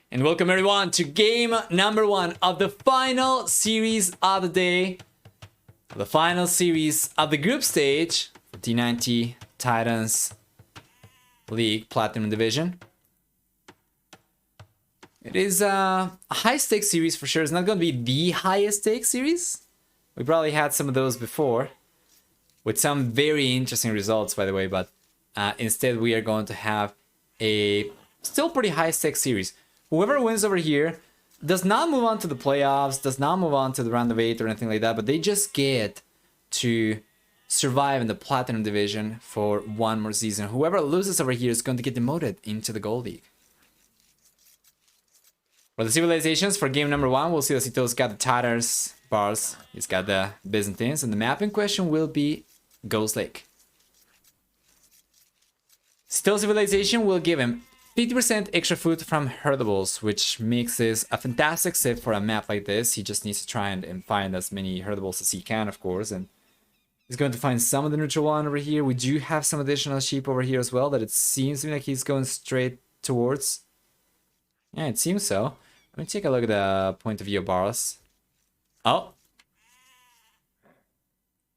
And welcome everyone to game number 1 of the final series of the day. The final series of the group stage for T90 Titans League Platinum Division. It is a high stakes series for sure. It's not going to be the highest stakes series. We probably had some of those before with some very interesting results, by the way, but instead we are going to have a still pretty high stakes series. Whoever wins over here does not move on to the playoffs, does not move on to the round of 8 or anything like that, but they just get to survive in the Platinum Division for one more season. Whoever loses over here is going to get demoted into the Gold League. For the civilizations, for game number 1, we'll see that Sitau's got the Tatars, Barles, he's got the Byzantines, and the map in question will be Ghost Lake. Sitau's civilization will give him 50% extra food from herdables, which makes this a fantastic set for a map like this. He just needs to try and find as many herdables as he can, of course, and he's going to find some of the neutral one over here. We do have some additional sheep over here as well that it seems to me like he's going straight towards. Yeah, it seems so. Let me take a look at the point of view of Barles. Oh.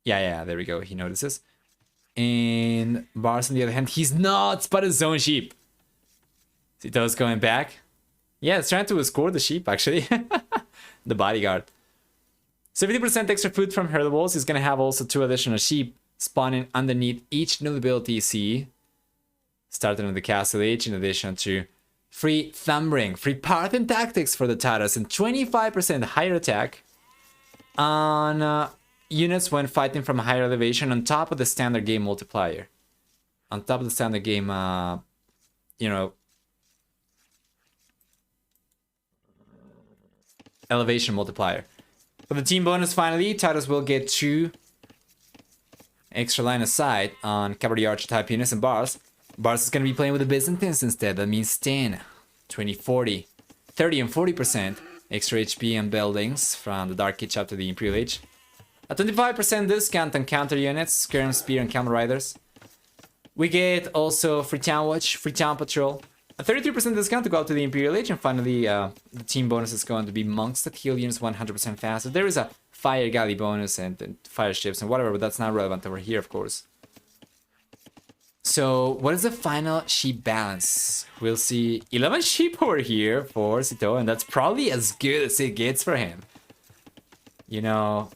Yeah, there we go. He notices. And Barles, on the other hand, he's not spotted his own sheep. Sitau's going back. Yeah, it's trying to escort the sheep, actually. The bodyguard. 70% extra food from herdables. He's going to have also 2 additional sheep spawning underneath each new ability you see. Starting with the Castle Age, in addition to free Thumbring, free Path and Tactics for the Tatars, and 25% higher attack on units when fighting from a higher elevation on top of the standard game multiplier. On top of the standard game, elevation multiplier. For the team bonus, finally, Tatars will get 2 extra line of sight on cavalry archer type units and Barles. Barles is going to be playing with the Byzantines instead. That means 10, 20, 40, 30 and 40% extra HP and buildings from the Dark Age up to the Imperial Age. A 25% discount on counter units, Skirm, Spear and Camel Riders. We get also free Town Watch, free Town Patrol. A 33% discount to go up to the Imperial Age, and finally the team bonus is going to be monks that heal units 100% faster. There is a fire galley bonus and fire ships and whatever, but that's not relevant over here, of course. So what is the final sheep balance? We'll see 11 sheep over here for Sitaux, and that's probably as good as it gets for him. You know,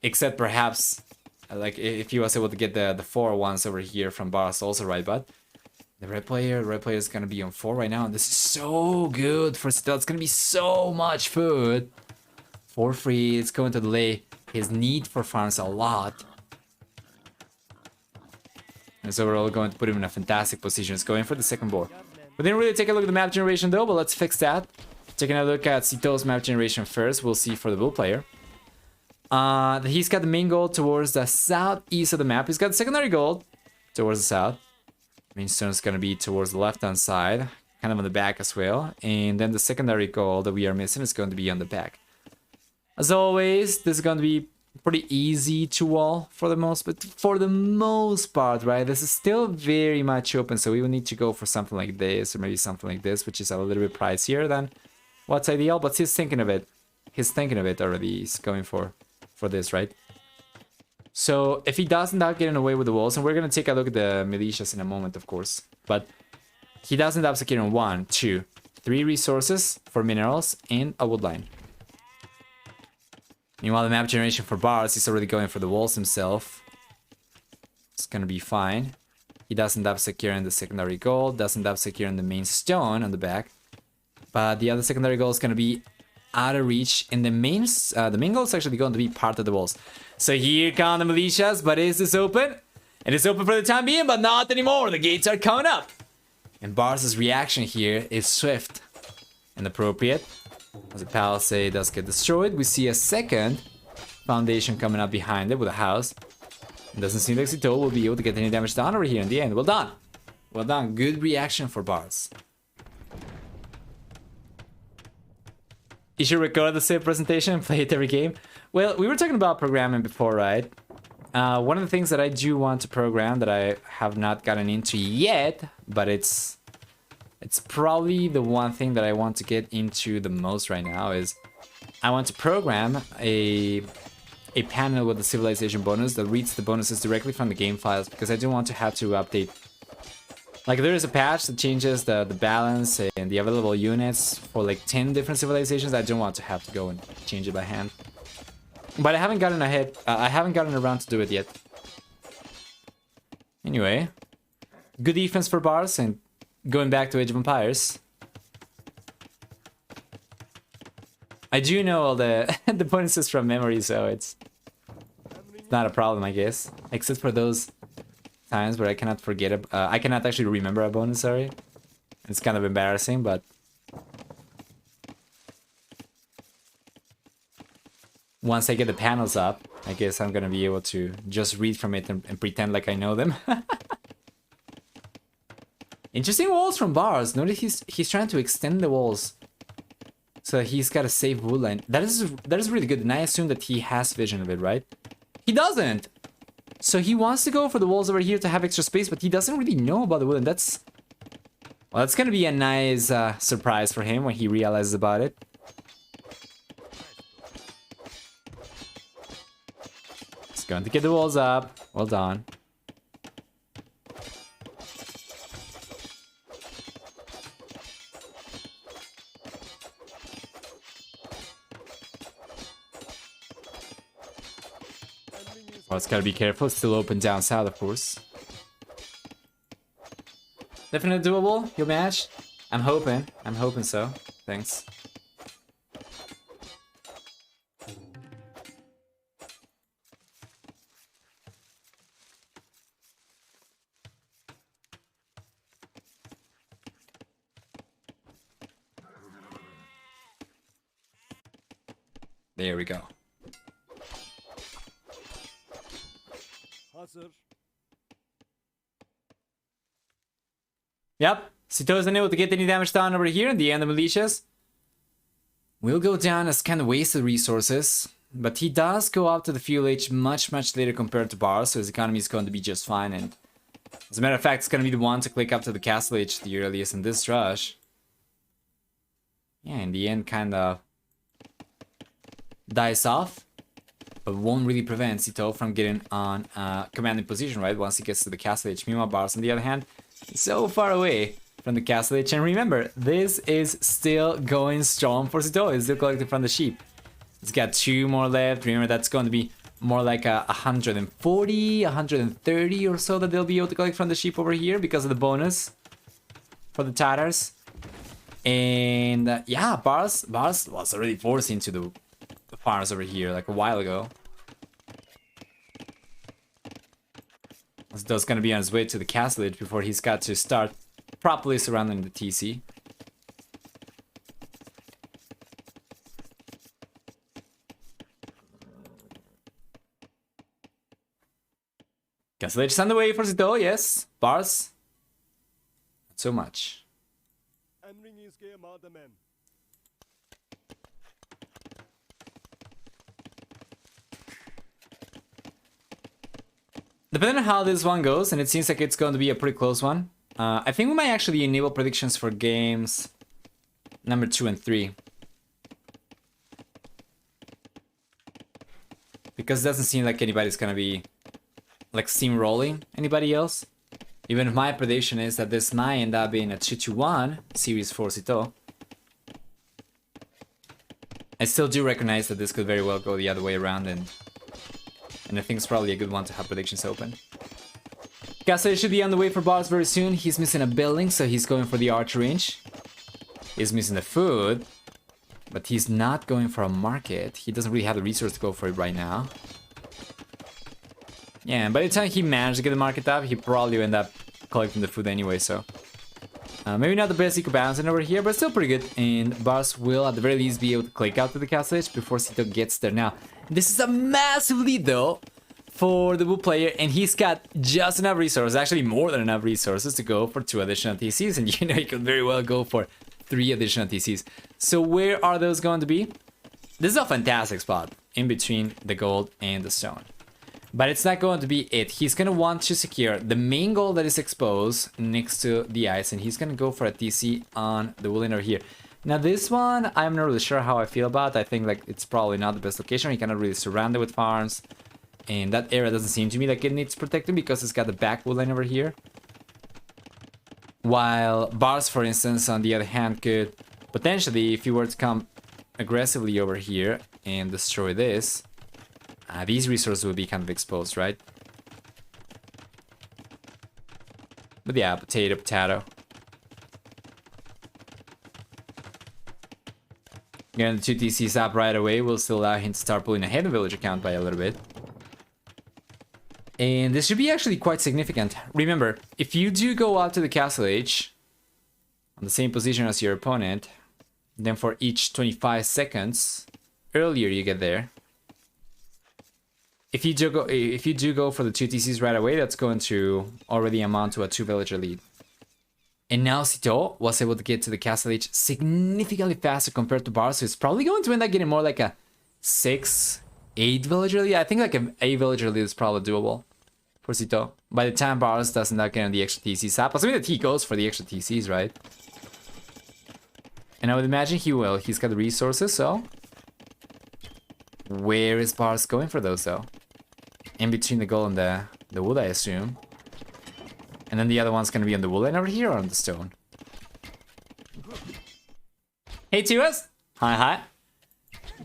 except perhaps like if he was able to get the 4 ones over here from Barles also, right? But the red player is going to be on 4 right now. And this is so good for Sitaux. It's going to be so much food for free. It's going to delay his need for farms a lot. And it's overall going to put him in a fantastic position. It's going for the second board. We didn't really take a look at the map generation though, but let's fix that. Taking a look at Sitau's map generation first. We'll see for the blue player. He's got the main goal towards the southeast of the map. He's got the secondary goal towards the south. Main stone is going to be towards the left-hand side, kind of on the back as well. And then the secondary goal that we are missing is going to be on the back. As always, this is going to be pretty easy to wall for the most part, right? This is still very much open, so we will need to go for something like this, or maybe something like this, which is a little bit pricier than what's ideal, but he's thinking of it. He's thinking of it already. He's going for this, right? So if he does end up getting away with the walls, and we're going to take a look at the militias in a moment, of course, but he does end up securing 1, 2, 3 resources for minerals and a wood line. Meanwhile, the map generation for Barles, he's already going for the walls himself. It's going to be fine. He does end up securing the secondary gold, does end up securing the main stone on the back, but the other secondary goal is going to be out of reach, and the main goal is actually going to be part of the walls. So here come the militias, but is this open? It is open for the time being, but not anymore. The gates are coming up. And Barles' reaction here is swift and appropriate. As the palisade does get destroyed, we see a second foundation coming up behind it with a house. It doesn't seem like Sitaux will be able to get any damage done over here in the end. Well done. Well done. Good reaction for Barles. You should record the save presentation and play it every game. Well, we were talking about programming before, right? One of the things that I do want to program that I have not gotten into yet, but it's It's probably the one thing that I want to get into the most right now is I want to program a panel with the civilization bonus that reads the bonuses directly from the game files, because I don't want to have to update. Like, there is a patch that changes the balance and the available units for like 10 different civilizations. I don't want to have to go and change it by hand. But I haven't gotten around to do it yet. Anyway, good defense for Barles and going back to Age of Empires. I do know all the the bonuses from memory, so it's not a problem, I guess. Except for those times where I cannot forget. I cannot actually remember a bonus. Sorry, it's kind of embarrassing, but once I get the panels up, I guess I'm gonna be able to just read from it and pretend like I know them. Interesting walls from Barles. Notice he's trying to extend the walls. So he's got a safe wood line. That is really good, and I assume that he has vision of it, right? He doesn't! So he wants to go for the walls over here to have extra space, but he doesn't really know about the wood, and that's... Well, that's gonna be a nice surprise for him when he realizes about it. He's going to get the walls up. Well done. Well, it's gotta be careful. It's still open down south, of course. Definitely doable. You'll manage. I'm hoping. I'm hoping so. Thanks. There we go. Yep, Sitaux isn't able to get any damage done over here in the end of militias. Will go down as kind of wasted resources, but he does go up to the fuel age much later compared to Barles, so his economy is going to be just fine. And as a matter of fact, it's going to be the one to click up to the castle age the earliest in this rush. Yeah, in the end, kind of dies off, but won't really prevent Sitaux from getting on commanding position, right? Once he gets to the castle age. Meanwhile, Barles, on the other hand, so far away from the castle age. And remember, this is still going strong for Sitaux. He's still collecting from the sheep. He's got 2 more left. Remember, that's going to be more like 140, 130 or so that they'll be able to collect from the sheep over here because of the bonus for the Tatars. And yeah, Barles was already forced into the farms over here like a while ago. Sitaux's gonna be on his way to the castle age before he's got to start properly surrounding the TC. Castle age is on the way for Sitaux, yes. Barles, not so much. Depending on how this one goes, and it seems like it's going to be a pretty close one, I think we might actually enable predictions for games number 2 and 3. Because it doesn't seem like anybody's going to be like steamrolling anybody else. Even if my prediction is that this might end up being a 2-1 series for Sitaux. I still do recognize that this could very well go the other way around, and I think it's probably a good one to have predictions open. Castle should be on the way for Barles very soon. He's missing a building, so he's going for the archer range. He's missing the food, but he's not going for a market. He doesn't really have the resource to go for it right now. Yeah, and by the time he managed to get the market up, he probably will end up collecting the food anyway, so... maybe not the best eco balancing over here, but still pretty good. And Barles will at the very least be able to click out to the castle edge before Sitaux gets there. Now, this is a massive lead though for the blue player, and he's got just enough resources, actually more than enough resources to go for 2 additional TCs, and you know he could very well go for 3 additional TCs. So where are those going to be? This is a fantastic spot in between the gold and the stone. But it's not going to be it. He's going to want to secure the main goal that is exposed next to the ice. And he's going to go for a TC on the woodland over here. Now this one, I'm not really sure how I feel about. I think like it's probably not the best location. He cannot really surround it with farms. And that area doesn't seem to me like it needs protecting because it's got the back woodland over here. While Barles, for instance, on the other hand, could potentially, if he were to come aggressively over here and destroy this, these resources would be kind of exposed, right? But yeah, potato, potato. Getting the 2 TCs up right away will still allow him to start pulling ahead of villager count by a little bit. And this should be actually quite significant. Remember, if you do go up to the castle age on the same position as your opponent, then for each 25 seconds earlier you get there, if you do go for the 2 TCs right away, that's going to already amount to a 2 villager lead. And now Sitaux was able to get to the castle age significantly faster compared to Barles, so it's probably going to end up getting more like a 6, 8 villager lead. I think like an 8 villager lead is probably doable for Sitaux. By the time Barles doesn't end up getting the extra TCs up, assuming that he goes for the extra TCs, right? And I would imagine he will. He's got the resources, so... Where is Barles going for those, though? In between the goal and the wood, I assume. And then the other one's gonna be on the woodland over here or on the stone. Hey, TOS! Hi, hi.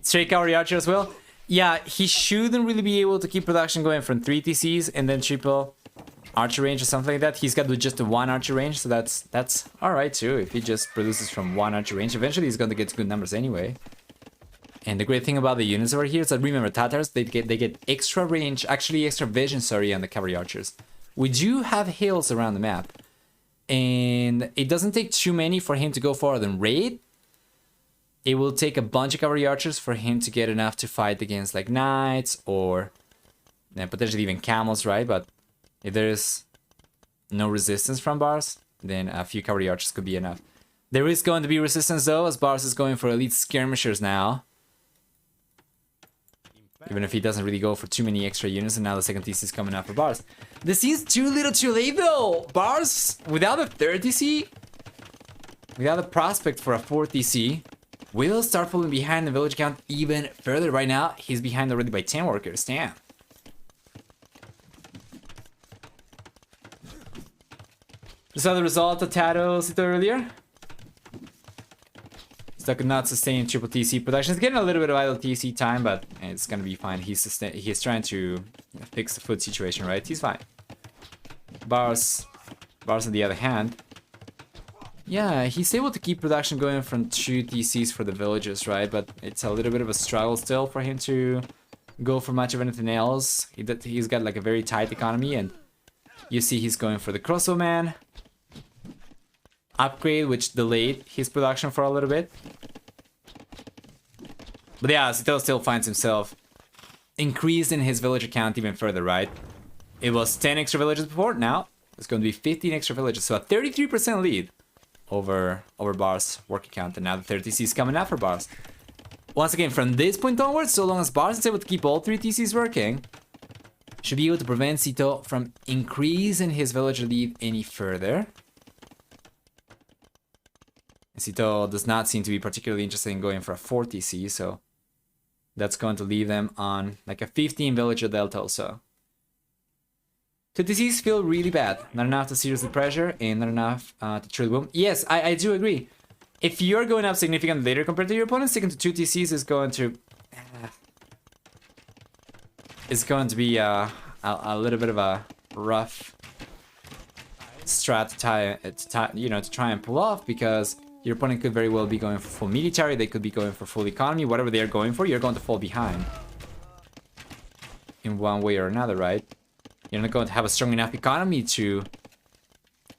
Straight cavalry archer as well. Yeah, he shouldn't really be able to keep production going from 3 TCs and then triple archer range or something like that. He's got to do just the 1 archer range, so that's alright too. If he just produces from 1 archer range, eventually he's going to get good numbers anyway. And the great thing about the units over here is that, remember, Tatars, they get extra range, actually extra vision, sorry, on the cavalry archers. We do have hills around the map, and it doesn't take too many for him to go forward and raid. It will take a bunch of cavalry archers for him to get enough to fight against like knights or potentially even camels, right? But if there's no resistance from Barles, then a few cavalry archers could be enough. There is going to be resistance though, as Barles is going for elite skirmishers now. Even if he doesn't really go for too many extra units, and now the second TC is coming up for Barles. This seems too little too late though! Barles, without a third TC, without a prospect for a fourth TC, will start falling behind the village count even further. Right now, he's behind already by 10 workers. Damn. Just saw the result of Tato Sitaux earlier. Still could not sustain triple TC production. It's getting a little bit of idle TC time, but it's gonna be fine. He's trying to fix the food situation, right? He's fine. Barles on the other hand, yeah, he's able to keep production going from 2 TCs for the villages, right? But it's a little bit of a struggle still for him to go for much of anything else. He's got like a very tight economy, and you see he's going for the crossbowman upgrade, which delayed his production for a little bit. But yeah, Sitaux still finds himself increasing his villager count even further, right? It was 10 extra villages before, now it's going to be 15 extra villages, so a 33% lead over Barles' working count, and now the 30 TC is coming after Barles. Once again, from this point onwards, so long as Barles is able to keep all 3 TCs working, should be able to prevent Sitaux from increasing his villager lead any further. Sitaux does not seem to be particularly interested in going for a 4 TC, so that's going to leave them on like a 15 villager delta or so. 2 TCs feel really bad. Not enough to seriously pressure, and not enough to truly boom. Yes, I do agree. If you're going up significantly later compared to your opponent, sticking to 2 TCs is going to... it's going to be a little bit of a rough strat to try and pull off, because your opponent could very well be going for full military, they could be going for full economy, whatever they're going for, you're going to fall behind. In one way or another, right? You're not going to have a strong enough economy to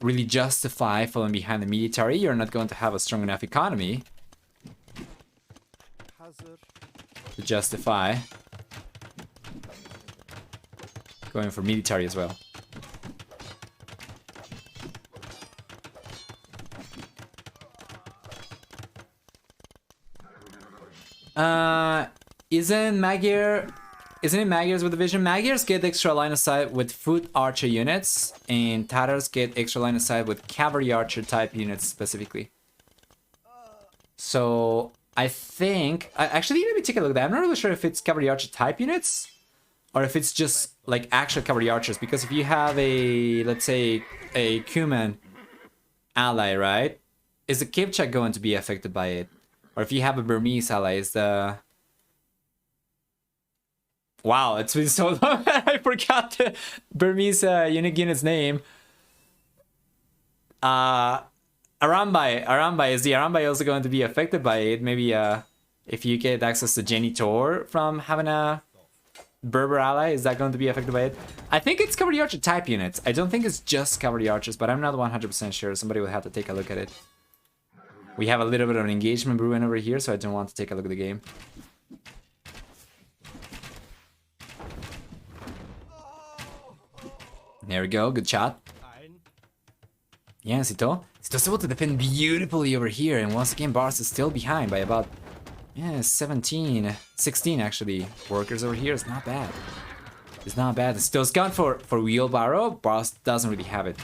really justify falling behind the military. You're not going to have a strong enough economy to justify going for military as well. Isn't Magyar Isn't it Magyars with the vision? Magyars get extra line of sight with foot archer units, and Tatars get extra line of sight with cavalry archer type units specifically. So I think actually let me take a look at that. I'm not really sure if it's cavalry archer type units or if it's just like actual cavalry archers, because if you have a, let's say, a Cuman ally, right, is the Kipchak going to be affected by it? Or if you have a Burmese ally, is the... Wow, it's been so long. I forgot the Burmese unit's name. Arambai, is the Arambai also going to be affected by it? Maybe if you get access to Jenny Tor from having a Berber ally, is that going to be affected by it? I think it's cavalry archer type units. I don't think it's just cavalry archers, but I'm not 100% sure. Somebody will have to take a look at it. We have a little bit of an engagement brewing over here, so I don't want to take a look at the game. There we go, good shot. Yeah, Sitaux. Sitau's able to defend beautifully over here, and once again, Barles is still behind by about, yeah, 16 actually. Workers over here is not bad. It's not bad. Sitau's gone for wheelbarrow. Barles doesn't really have it.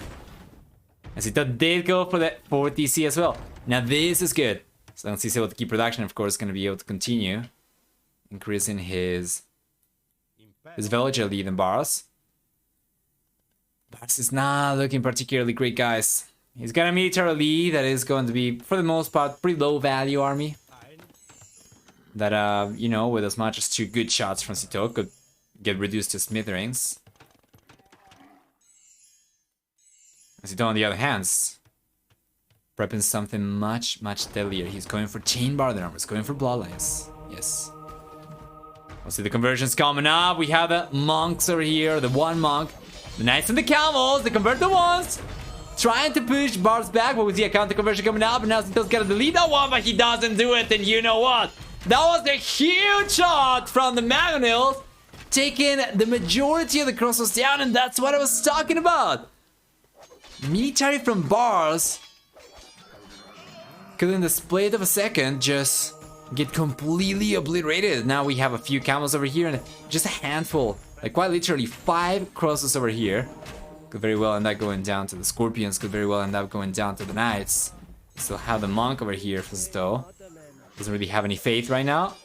And Sitaux did go for the 4 TC as well. Now this is good. So once he's able to keep production, of course, going to be able to continue increasing his villager lead in Barles. Barles is not looking particularly great, guys. He's got a military lead that is going to be, for the most part, pretty low value army. That, you know, with as much as 2 good shots from Sitaux could get reduced to smithereens. Sitaux, on the other hand, prepping something much deadlier. He's going for chain barred armors, going for bloodlines. Yes. We'll see the conversions coming up. We have the monks over here, the 1 monk. The knights and the camels, they convert the ones. Trying to push Barles back, but we see a counter conversion coming up, and now Sitau's got to delete that one, but he doesn't do it, and you know what? That was a huge shot from the Mangonels, taking the majority of the crosses down, and that's what I was talking about. Military from Barles could in the split of a second just get completely obliterated. Now we have a few camels over here and just a handful. Like quite literally 5 crosses over here. Could very well end up going down to the Scorpions. Could very well end up going down to the Knights. Still have the Monk over here for Sitaux. Doesn't really have any faith right now.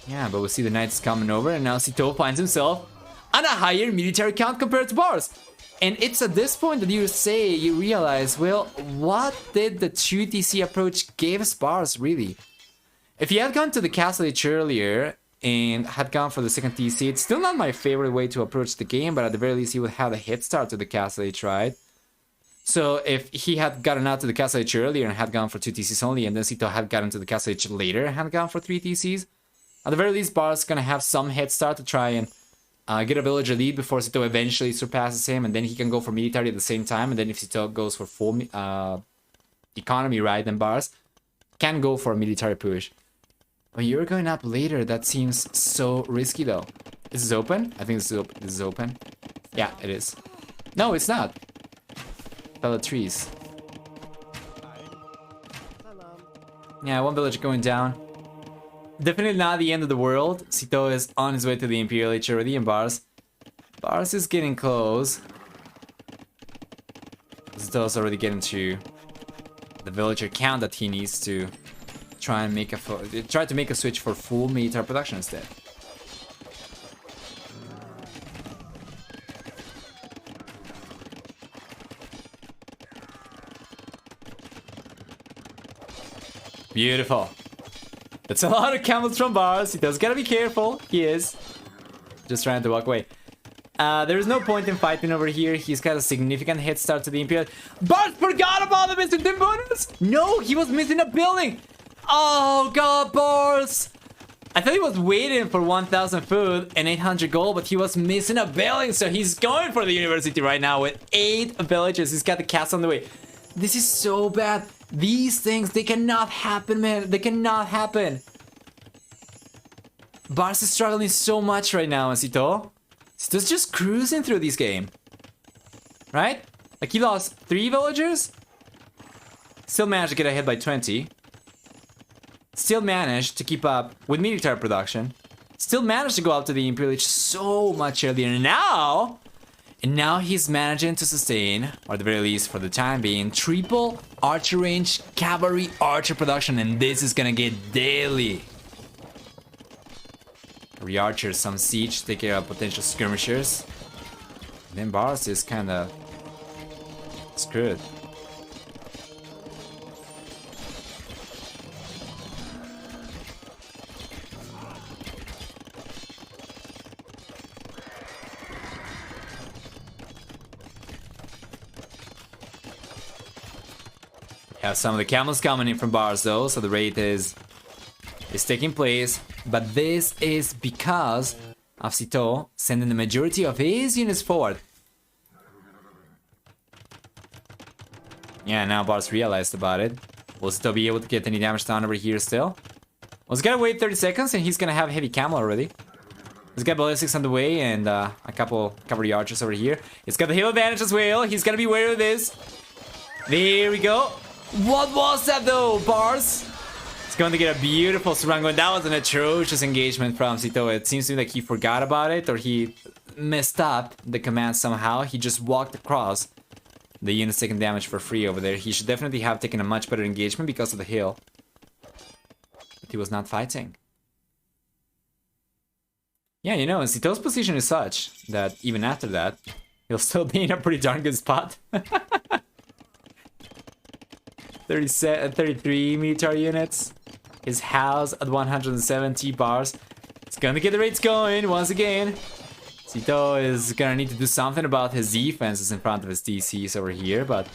Yeah, but we'll see the Knights coming over. And now Sitaux finds himself on a higher military count compared to Barles. And it's at this point that you realize, well, what did the 2 TC approach give Barles really? If he had gone to the Castle Age earlier and had gone for the 2nd TC, it's still not my favorite way to approach the game, but at the very least he would have a head start to the Castle Age, right? So if he had gotten out to the Castle Age earlier and had gone for 2 TCs only, and then Sitaux had gotten to the Castle Age later and had gone for 3 TCs, at the very least Barles is gonna have some head start to try and get a villager lead before Sitaux eventually surpasses him, and then he can go for military at the same time, and then if Sitaux goes for full economy, right, then Barles can go for a military push. But you're going up later, that seems so risky though. Is this open? I think this is open. Yeah, it is. No, it's not. Fellow trees. Yeah, 1 village going down. Definitely not the end of the world. Sitaux is on his way to the Imperial Age already in Barles. Barles is getting close. Sitaux is already getting to the villager count that he needs to try and make a switch for full military production instead. Beautiful. That's a lot of camels from Barles. He does gotta be careful. He is. Just trying to walk away. There is no point in fighting over here. He's got a significant head start to the Imperial. Barles forgot about the missing bonus! No, he was missing a building! Oh god, Barles! I thought he was waiting for 1,000 food and 800 gold, but he was missing a building, so he's going for the university right now with 8 villages. He's got the castle on the way. This is so bad. These things, they cannot happen, man. They cannot happen. Barles is struggling so much right now, and Sitaux just cruising through this game. Right? Like, he lost 3 villagers. Still managed to get ahead by 20. Still managed to keep up with military production. still managed to go up to the Imperial Age so much earlier. And now he's managing to sustain, or at the very least for the time being, triple archer range cavalry archer production, and this is gonna get daily. Re-archers, some siege, take care of potential skirmishers. And then Barles is kinda screwed. Have some of the camels coming in from Barles though, so the raid is taking place. But this is because of Sitaux sending the majority of his units forward. Yeah, now Barles realized about it. Will Sitaux be able to get any damage done over here still? Well, he's gonna wait 30 seconds and he's gonna have heavy camel already. He's got ballistics on the way and a couple cavalry archers over here. He's got the hill advantage as well. He's gonna be wary of this. There we go. What was that though, Barles? It's going to get a beautiful surround going. That was an atrocious engagement from Sitaux. It seems to me like he forgot about it or he messed up the command somehow. He just walked across. The unit's taking damage for free over there. He should definitely have taken a much better engagement because of the hill. But he was not fighting. Yeah, you know, and Sitaux's position is such that even after that, he'll still be in a pretty darn good spot. 33 military units. His house at 170 bars. It's gonna get the raids going once again. Sitaux is gonna need to do something about his defenses in front of his DCs over here, but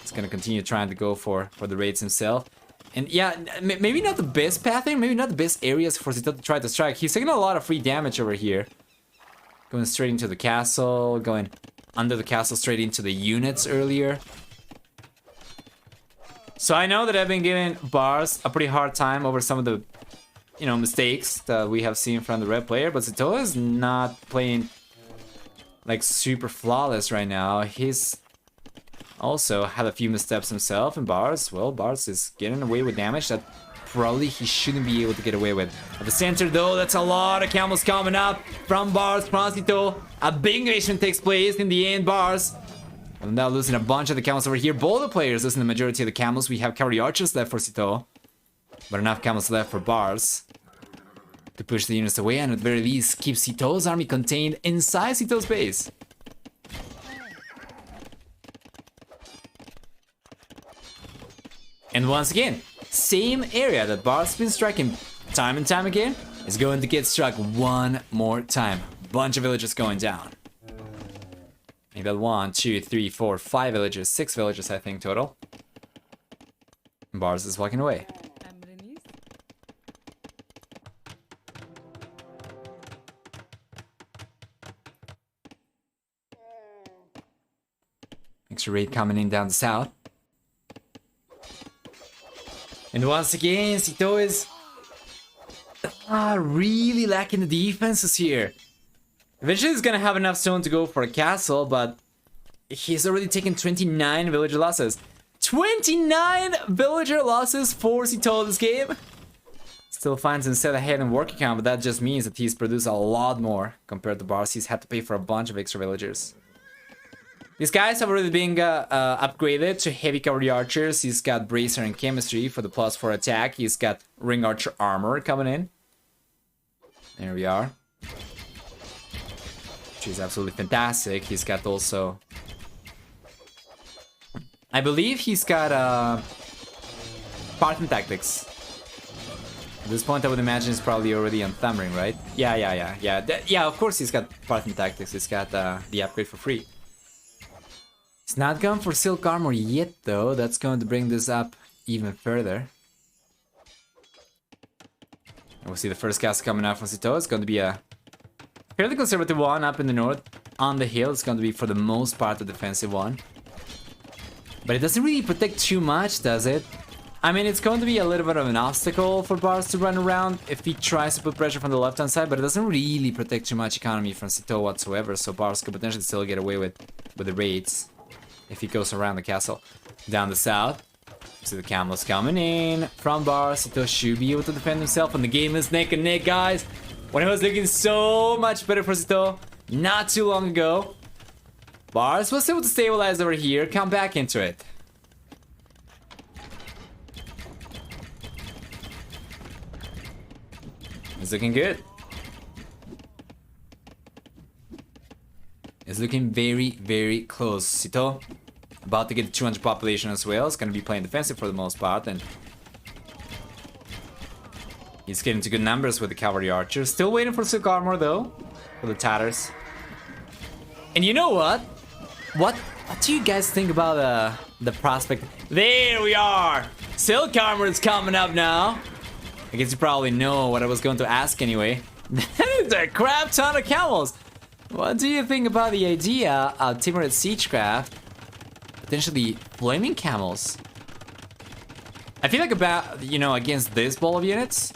he's gonna continue trying to go for the raids himself. And yeah, maybe not the best pathing, maybe not the best areas for Sitaux to try to strike. He's taking a lot of free damage over here. Going straight into the castle, going under the castle straight into the units earlier. So I know that I've been giving Barles a pretty hard time over some of the, you know, mistakes that we have seen from the red player, but Sitaux is not playing like super flawless right now. He's also had a few missteps himself, and Barles, well, Barles is getting away with damage that probably he shouldn't be able to get away with. At the center though, that's a lot of camels coming up from Barles, from Sitaux. A big engagement takes place in the end. Barles and now losing a bunch of the camels over here. Both the players losing the majority of the camels. We have cavalry archers left for Sitaux, but enough camels left for Barles to push the units away and at the very least keep Sitaux's army contained inside Sitaux's base. And once again, same area that Barles has been striking time and time again is going to get struck one more time. Bunch of villagers going down. Maybe 1, 2, 3, 4, 5 villagers, 6 villagers I think total. And Barles is walking away. Extra raid coming in down the south. And once again, Sitaux is really lacking the defenses here. Eventually he's gonna have enough stone to go for a castle, but he's already taken 29 villager losses. 29 villager losses for Sitaux this game. Still finds himself ahead in work account, but that just means that he's produced a lot more compared to Barles. He's had to pay for a bunch of extra villagers. These guys have already been upgraded to heavy cavalry archers. He's got bracer and chemistry for the +4 attack. He's got ring archer armor coming in. There we are. Which is absolutely fantastic. He's got also, I believe he's got Spartan tactics. At this point I would imagine he's probably already on Thumbring, right? Yeah, of course he's got Spartan tactics. He's got the upgrade for free. He's not gone for silk armor yet though. That's going to bring this up even further. And we'll see the first cast coming out from Sitaux. It's going to be a fairly conservative one up in the north. On the hill, it's going to be for the most part a defensive one. But it doesn't really protect too much, does it? I mean, it's going to be a little bit of an obstacle for Barles to run around if he tries to put pressure from the left-hand side, but it doesn't really protect too much economy from Sitaux whatsoever, so Barles could potentially still get away with the raids if he goes around the castle. Down the south, see the camels coming in from Barles. Sitaux should be able to defend himself, and the game is neck and neck, guys. When it was looking so much better for Sitaux not too long ago. Barles was able to stabilize over here, come back into it. It's looking good. It's looking very, very close. Sitaux about to get the 200 population as well. It's gonna be playing defensive for the most part, and he's getting to good numbers with the cavalry archers. Still waiting for silk armor though, for the tatters. And you know what? What do you guys think about the prospect? There we are! Silk armor is coming up now. I guess you probably know what I was going to ask anyway. There's a crap ton of camels! What do you think about the idea of Timorite Siegecraft potentially flaming camels? I feel like about, you know, against this ball of units,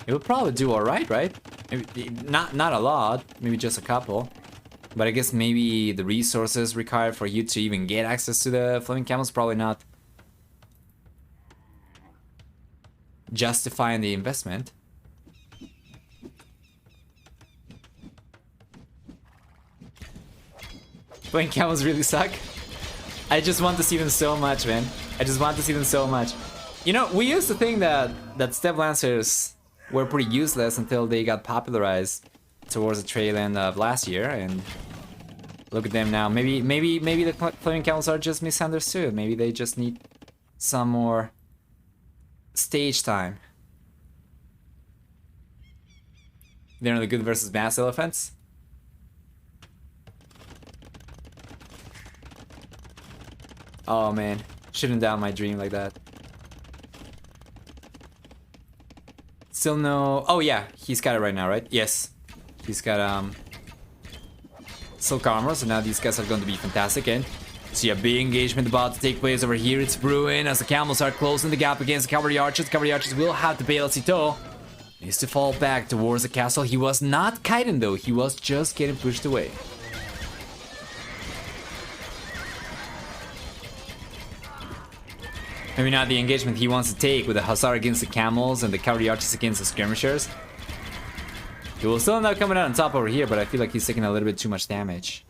it would probably do alright, right? Maybe, not a lot, maybe just a couple. But I guess maybe the resources required for you to even get access to the flaming camels probably not justifying the investment. Flaming camels really suck. I just want to see them so much, man. I just want to see them so much. You know, we used to think that Steppe Lancers were pretty useless until they got popularized towards the tail end of last year, and look at them now. Maybe the flaming camels are just misunderstood. Maybe they just need some more stage time. They're on the good versus mass elephants. Oh man, shouldn't down my dream like that. Still no. Oh yeah, he's got it right now, right? Yes, he's got silk armor. So now these guys are going to be fantastic. And see a big engagement about to take place over here. It's brewing as the camels are closing the gap against the cavalry archers. The cavalry archers will have to bail Sitaux. Needs to fall back towards the castle. He was not kiting though. He was just getting pushed away. Maybe not the engagement he wants to take with the Hussar against the camels and the cavalry archers against the skirmishers. He will still end up coming out on top over here, but I feel like he's taking a little bit too much damage.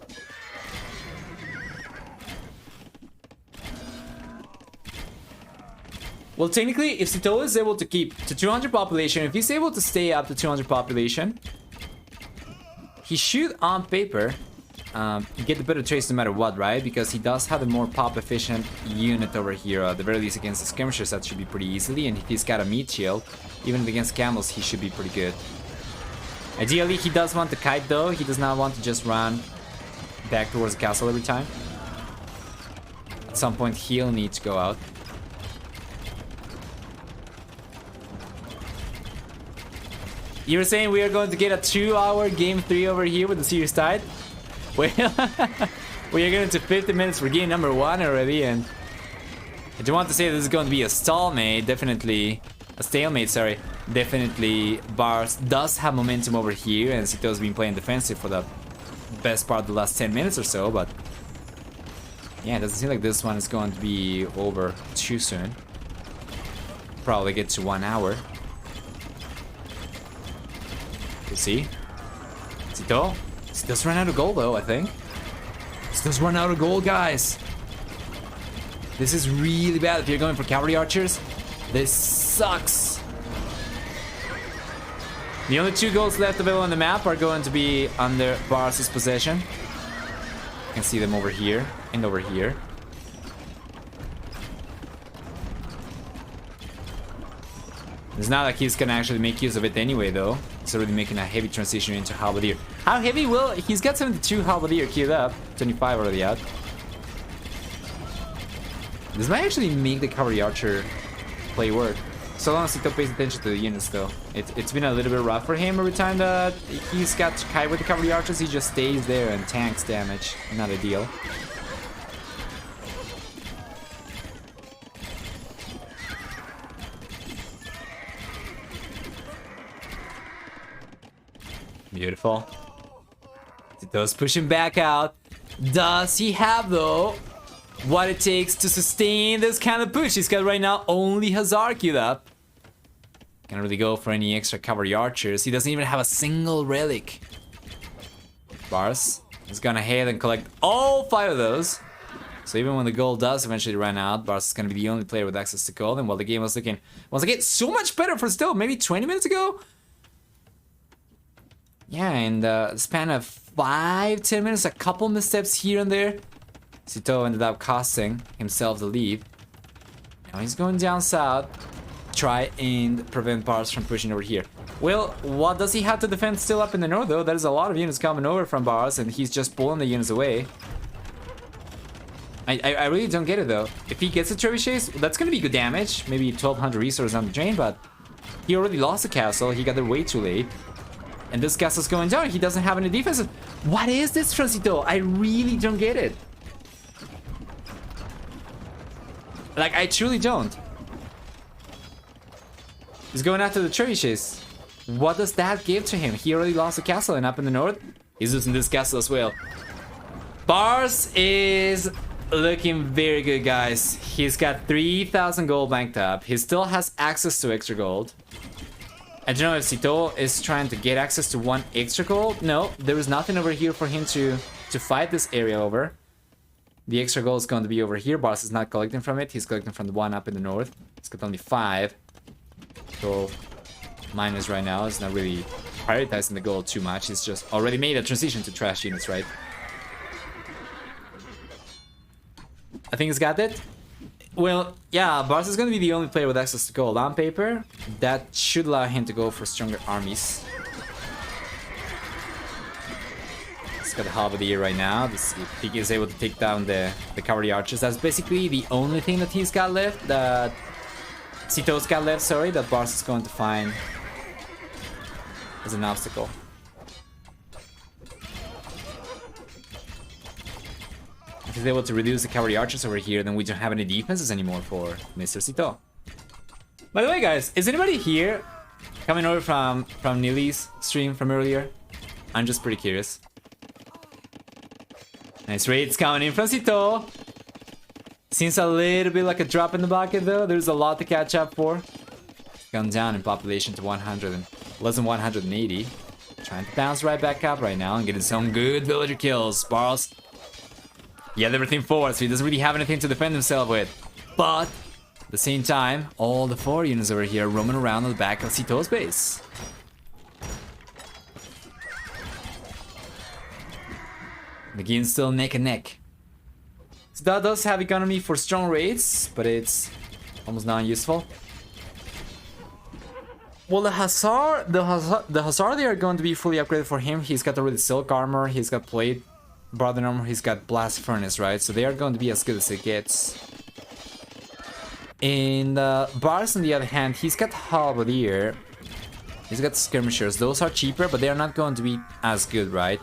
Well, technically, if Sitaux is able to keep to 200 population, if he's able to stay up to 200 population, he should, on paper, get the better trace no matter what, right? Because he does have a more pop efficient unit over here, at the very least against the skirmishers. That should be pretty easily, and if he's got a meat shield, even against camels, he should be pretty good. Ideally, he does want to kite though. He does not want to just run back towards the castle every time. At some point, he'll need to go out. You were saying we are going to get a 2-hour game 3 over here with the series tied? Well, we are getting to 50 minutes for game number 1 already, and I do want to say this is going to be a stalemate, definitely. A stalemate, sorry. Definitely, Barles does have momentum over here, and Sitaux has been playing defensive for the best part of the last 10 minutes or so, but yeah, it doesn't seem like this one is going to be over too soon. Probably get to 1 hour. We'll see. Sitaux? Sitaux's run out of gold though, I think. Sitaux's run out of gold, guys. This is really bad if you're going for cavalry archers. This sucks. The only 2 golds left available on the map are going to be under Barles' possession. You can see them over here and over here. It's not like he's gonna actually make use of it anyway, though. He's already making a heavy transition into halberdier. How heavy will... He's got 72 halberdier queued up. 25 already out. This might actually make the cavalry archer play work. So long as Sitaux pays attention to the units, though. It's been a little bit rough for him every time that he's got to kite with the cavalry archers. He just stays there and tanks damage. Not ideal. Beautiful. Sitaux's pushing back out. Does he have, though, what it takes to sustain this kind of push? He's got right now only Hussar queued up. Can't really go for any extra cavalry archers. He doesn't even have a single relic. Barles is gonna head and collect all 5 of those. So even when the gold does eventually run out, Barles is gonna be the only player with access to gold. And while the game was looking once again so much better for Sitaux, maybe 20 minutes ago. Yeah, in the span of 5-10 minutes, a couple missteps here and there, Sitaux ended up costing himself the lead. Now he's going down south, try and prevent Barles from pushing over here. Well, what does he have to defend still up in the north though? There's a lot of units coming over from Barles and he's just pulling the units away. I really don't get it though. If he gets a trebuchets, that's gonna be good damage. Maybe 1200 resources on the drain, but he already lost the castle. He got there way too late. And this castle's going down. He doesn't have any defenses. What is this from Sitaux? I really don't get it. Like, I truly don't. He's going after the trebuchets. What does that give to him? He already lost the castle, and up in the north, he's losing this castle as well. Barles is looking very good, guys. He's got 3,000 gold banked up. He still has access to extra gold. I don't know if Sitaux is trying to get access to 1 extra gold. No, there is nothing over here for him to fight this area over. The extra gold is going to be over here. Barles is not collecting from it. He's collecting from the one up in the north. He's got only 5. So minus right now is not really prioritizing the gold too much. He's just already made a transition to trash units, right? I think he's got it. Well, yeah, Barles is going to be the only player with access to gold on paper. That should allow him to go for stronger armies. He's got the halberdier right now. If he is able to take down the cavalry archers, that's basically the only thing that he's got left. That Sitaux's got left, sorry, that Barles is going to find as an obstacle. If he's able to reduce the cavalry archers over here, then we don't have any defenses anymore for Mr. Sitaux. By the way, guys, is anybody here coming over from Nili's stream from earlier? I'm just pretty curious. Nice raids coming in from Sitaux. Seems a little bit like a drop in the bucket though. There's a lot to catch up for. Gone down in population to 100 and less than 180. Trying to bounce right back up right now and getting some good villager kills. Barles, he had everything forward, so he doesn't really have anything to defend himself with. But at the same time, all the 4 units over here roaming around on the back of Sitaux's base. The game's still neck and neck. So that does have economy for strong raids, but it's almost non-useful. Well, the Hussar, they are going to be fully upgraded for him. He's got already silk armor, he's got plate, brother armor, he's got blast furnace, right? So they are going to be as good as it gets. And Barles, on the other hand, he's got halberdier, he's got skirmishers. Those are cheaper, but they are not going to be as good, right?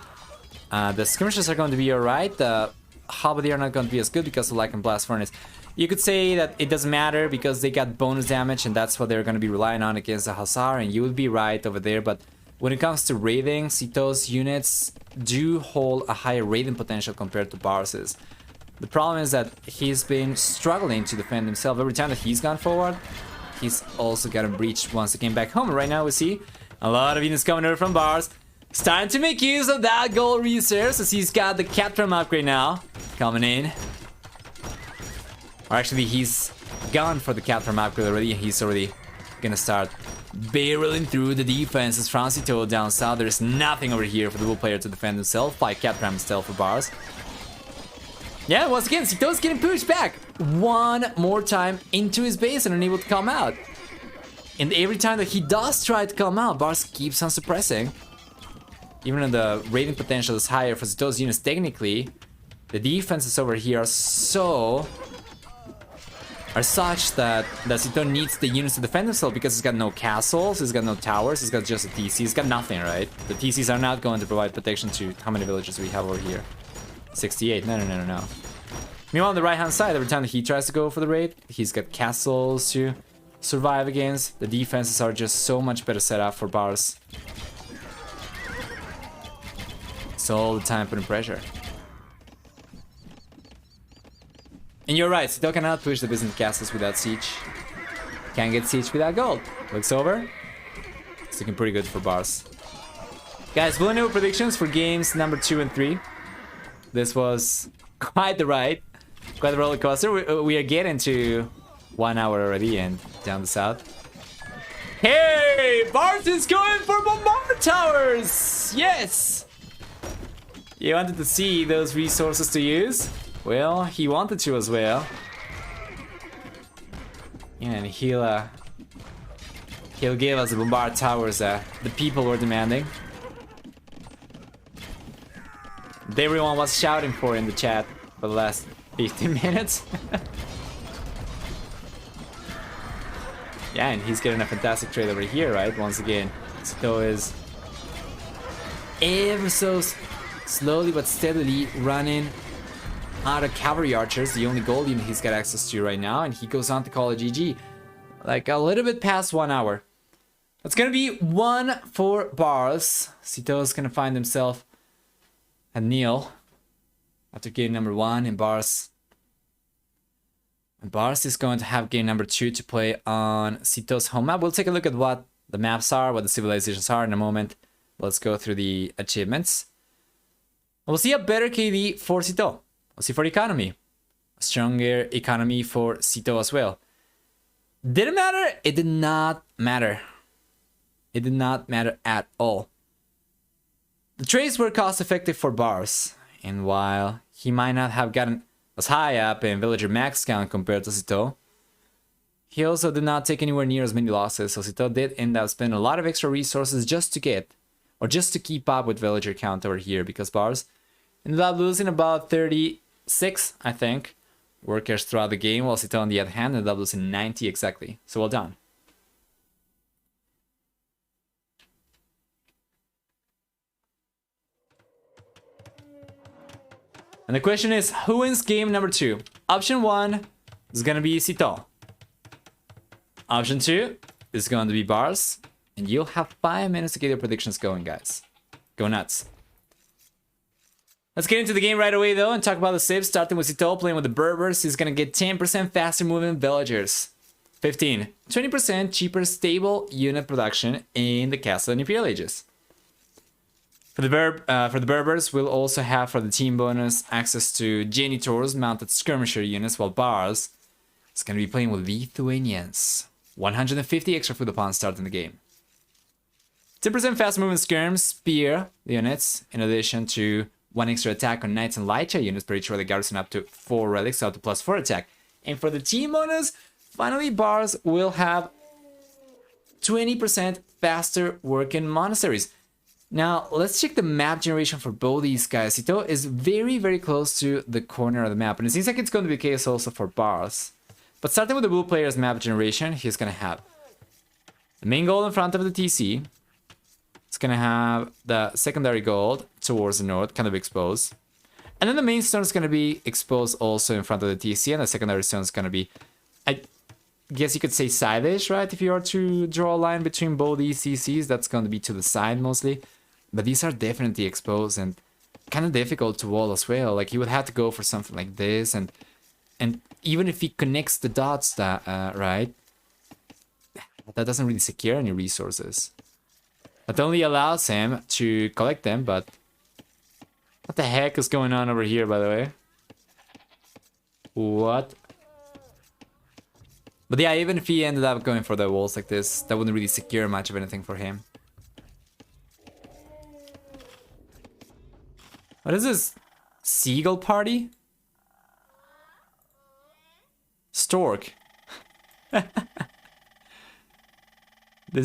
The skirmishers are going to be alright. The halberdier are not going to be as good because of lack and blast furnace. You could say that it doesn't matter because they got bonus damage and that's what they're going to be relying on against the Hussar, and you would be right over there. But when it comes to raiding, Sitaux's units do hold a higher raiding potential compared to Barles's. The problem is that he's been struggling to defend himself. Every time that he's gone forward, he's also gotten breached once he came back home. And right now we see a lot of units coming over from Barles, starting to make use of that gold resource as he's got the Captram upgrade now coming in. Or actually, he's gone for the Captram upgrade already. He's already gonna start barreling through the defenses from Sitaux down south. There's nothing over here for the blue player to defend himself. 5 Captram still for Barles. Yeah, once again, Sitaux's getting pushed back one more time into his base and unable to come out. And every time that he does try to come out, Barles keeps on suppressing. Even though the rating potential is higher for Sitaux's units technically, the defenses over here are such that Sitaux needs the units to defend himself because he's got no castles, he's got no towers, he's got just a TC, he's got nothing, right? The TCs are not going to provide protection to how many villages we have over here. 68, no. Meanwhile, on the right hand side, every time that he tries to go for the raid, he's got castles to survive against. The defenses are just so much better set up for Barles. So all the time putting pressure. And you're right, Sitaux cannot push the Byzantine castles without siege. Can't get siege without gold. Looks over. It's looking pretty good for Barles. Guys, vulnerable predictions for games number 2 and 3. This was quite the ride. Quite the roller coaster. We are getting to 1 hour already and down the south. Hey! Barles is going for bombard towers! Yes! You wanted to see those resources to use? Well, he wanted to as well. And he'll give us the bombard towers that the people were demanding. That everyone was shouting for in the chat for the last 15 minutes. Yeah, and he's getting a fantastic trade over here, right? Once again, Sitaux is ever so slowly but steadily running out of cavalry archers, the only gold unit he's got access to right now, and he goes on to call it GG. Like a little bit past 1 hour. It's gonna be 1 for Barles. Sitaux is gonna find himself at nil after game number 1, and Barles is going to have game number 2 to play on Sitaux's home map. We'll take a look at what the maps are, what the civilizations are in a moment. Let's go through the achievements. We'll see a better KD for Sitaux. We'll see for economy. A stronger economy for Sitaux as well. Did it matter? It did not matter. It did not matter at all. The trades were cost effective for Barles, and while he might not have gotten as high up in villager max count compared to Sitaux, he also did not take anywhere near as many losses, so Sitaux did end up spending a lot of extra resources just to get, or just to keep up with villager count over here, because Barles ended up losing about 36, I think, workers throughout the game, while Sitaux on the other hand ended up losing 90 exactly. So well done. And the question is, who wins game number 2? Option 1 is gonna be Sitaux. Option 2 is going to be Barles. And you'll have 5 minutes to get your predictions going, guys. Go nuts. Let's get into the game right away, though, and talk about the saves. Starting with Sitaux playing with the Berbers. He's gonna get 10% faster moving villagers. 15. 20% cheaper stable unit production in the Castle and Imperial Ages. For the Berbers, we'll also have for the team bonus access to Janitors, mounted skirmisher units, while Barles is going to be playing with Lithuanians. 150 extra food upon starting the game. 10% fast moving skirms, spear units, in addition to 1 extra attack on Knights and Lycha units per each row, the garrison up to 4 relics, up to +4 attack. And for the team bonus, finally Barles will have 20% faster working monasteries. Now, let's check the map generation for both these guys. Sitaux is very, very close to the corner of the map, and it seems like it's going to be the case also for Barles. But starting with the blue player's map generation, he's going to have the main gold in front of the TC. It's going to have the secondary gold towards the north, kind of exposed. And then the main stone is going to be exposed also in front of the TC, and the secondary stone is going to be, I guess you could say, side-ish, right? If you are to draw a line between both these TCs, that's going to be to the side mostly. But these are definitely exposed and kind of difficult to wall as well. Like, he would have to go for something like this, and even if he connects the dots, that right, that doesn't really secure any resources. That only allows him to collect them, but what the heck is going on over here, by the way? What? But yeah, even if he ended up going for the walls like this, that wouldn't really secure much of anything for him. What is this? Seagull party? Stork. This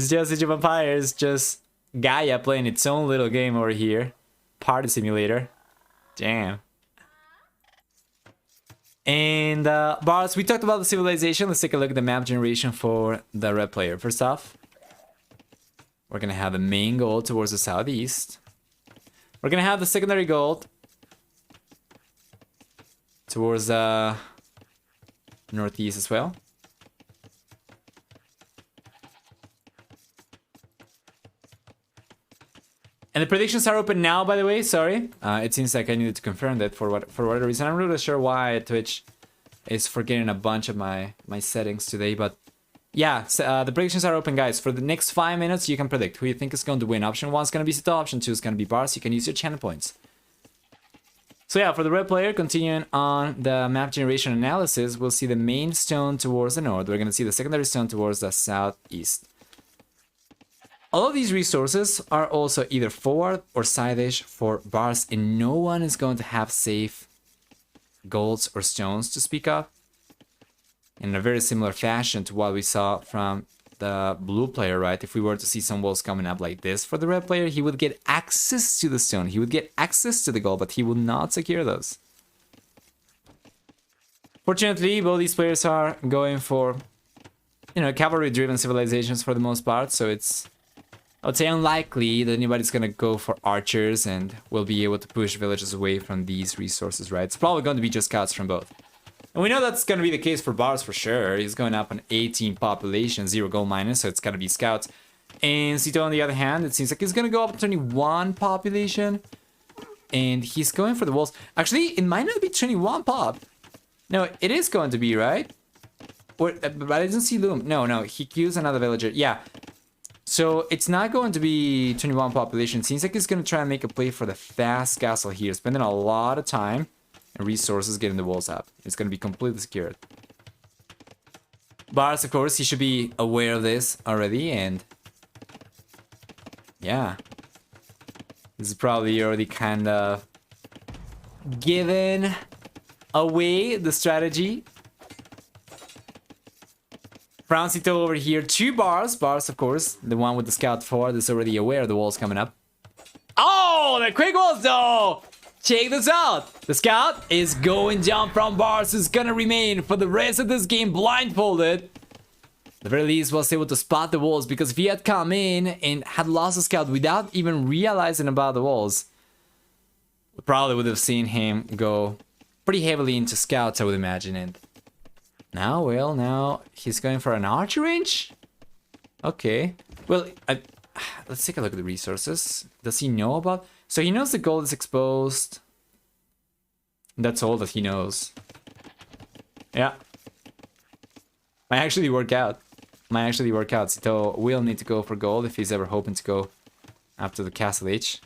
is just Age of Empires, just Gaia playing its own little game over here. Party simulator. Damn. And Barles, we talked about the civilization. Let's take a look at the map generation for the red player. First off, we're gonna have the main goal towards the southeast. We're gonna have the secondary gold towards the northeast as well. And the predictions are open now, by the way. Sorry, it seems like I needed to confirm that for whatever reason. I'm not really sure why Twitch is forgetting a bunch of my settings today, but Yeah, so, the predictions are open, guys. For the next 5 minutes, you can predict who you think is going to win. Option 1 is going to be Sitaux, option 2 is going to be Barles. You can use your channel points. So yeah, for the red player, continuing on the map generation analysis, we'll see the main stone towards the north. We're going to see the secondary stone towards the southeast. All of these resources are also either forward or side-ish for Barles, and no one is going to have safe golds or stones to speak of. In a very similar fashion to what we saw from the blue player, right? If we were to see some walls coming up like this for the red player, he would get access to the stone. He would get access to the gold, but he will not secure those. Fortunately, both these players are going for, you know, cavalry-driven civilizations for the most part, so it's, I would say, unlikely that anybody's gonna go for archers and will be able to push villages away from these resources, right? It's probably going to be just scouts from both. And we know that's going to be the case for Barles for sure. He's going up an 18 population, 0 gold minus, so it's got to be scouts. And Sitaux, on the other hand, it seems like he's going to go up 21 population. And he's going for the walls. Actually, it might not be 21 pop. No, it is going to be, right? Or, but I didn't see Loom. No, he kills another villager. Yeah. So it's not going to be 21 population. Seems like he's going to try and make a play for the fast castle here. Spending a lot of time and resources getting the walls up. It's going to be completely secured. Barles, of course, he should be aware of this already, and yeah, this is probably already kind of given away the strategy. From Sitaux over here to Barles. Barles, of course, the one with the scout forward, is already aware of the walls coming up. Oh, the quick walls though! Check this out! The scout is going down from Barles, who's gonna remain for the rest of this game blindfolded. At the very least, was able to spot the walls, because if he had come in and had lost the scout without even realizing about the walls, we probably would have seen him go pretty heavily into scouts, I would imagine. And now, well, now he's going for an archer range? Okay. Well, let's take a look at the resources. Does he know about... So he knows the gold is exposed. That's all that he knows. Yeah. Might actually work out. Sitaux will need to go for gold if he's ever hoping to go after the castle age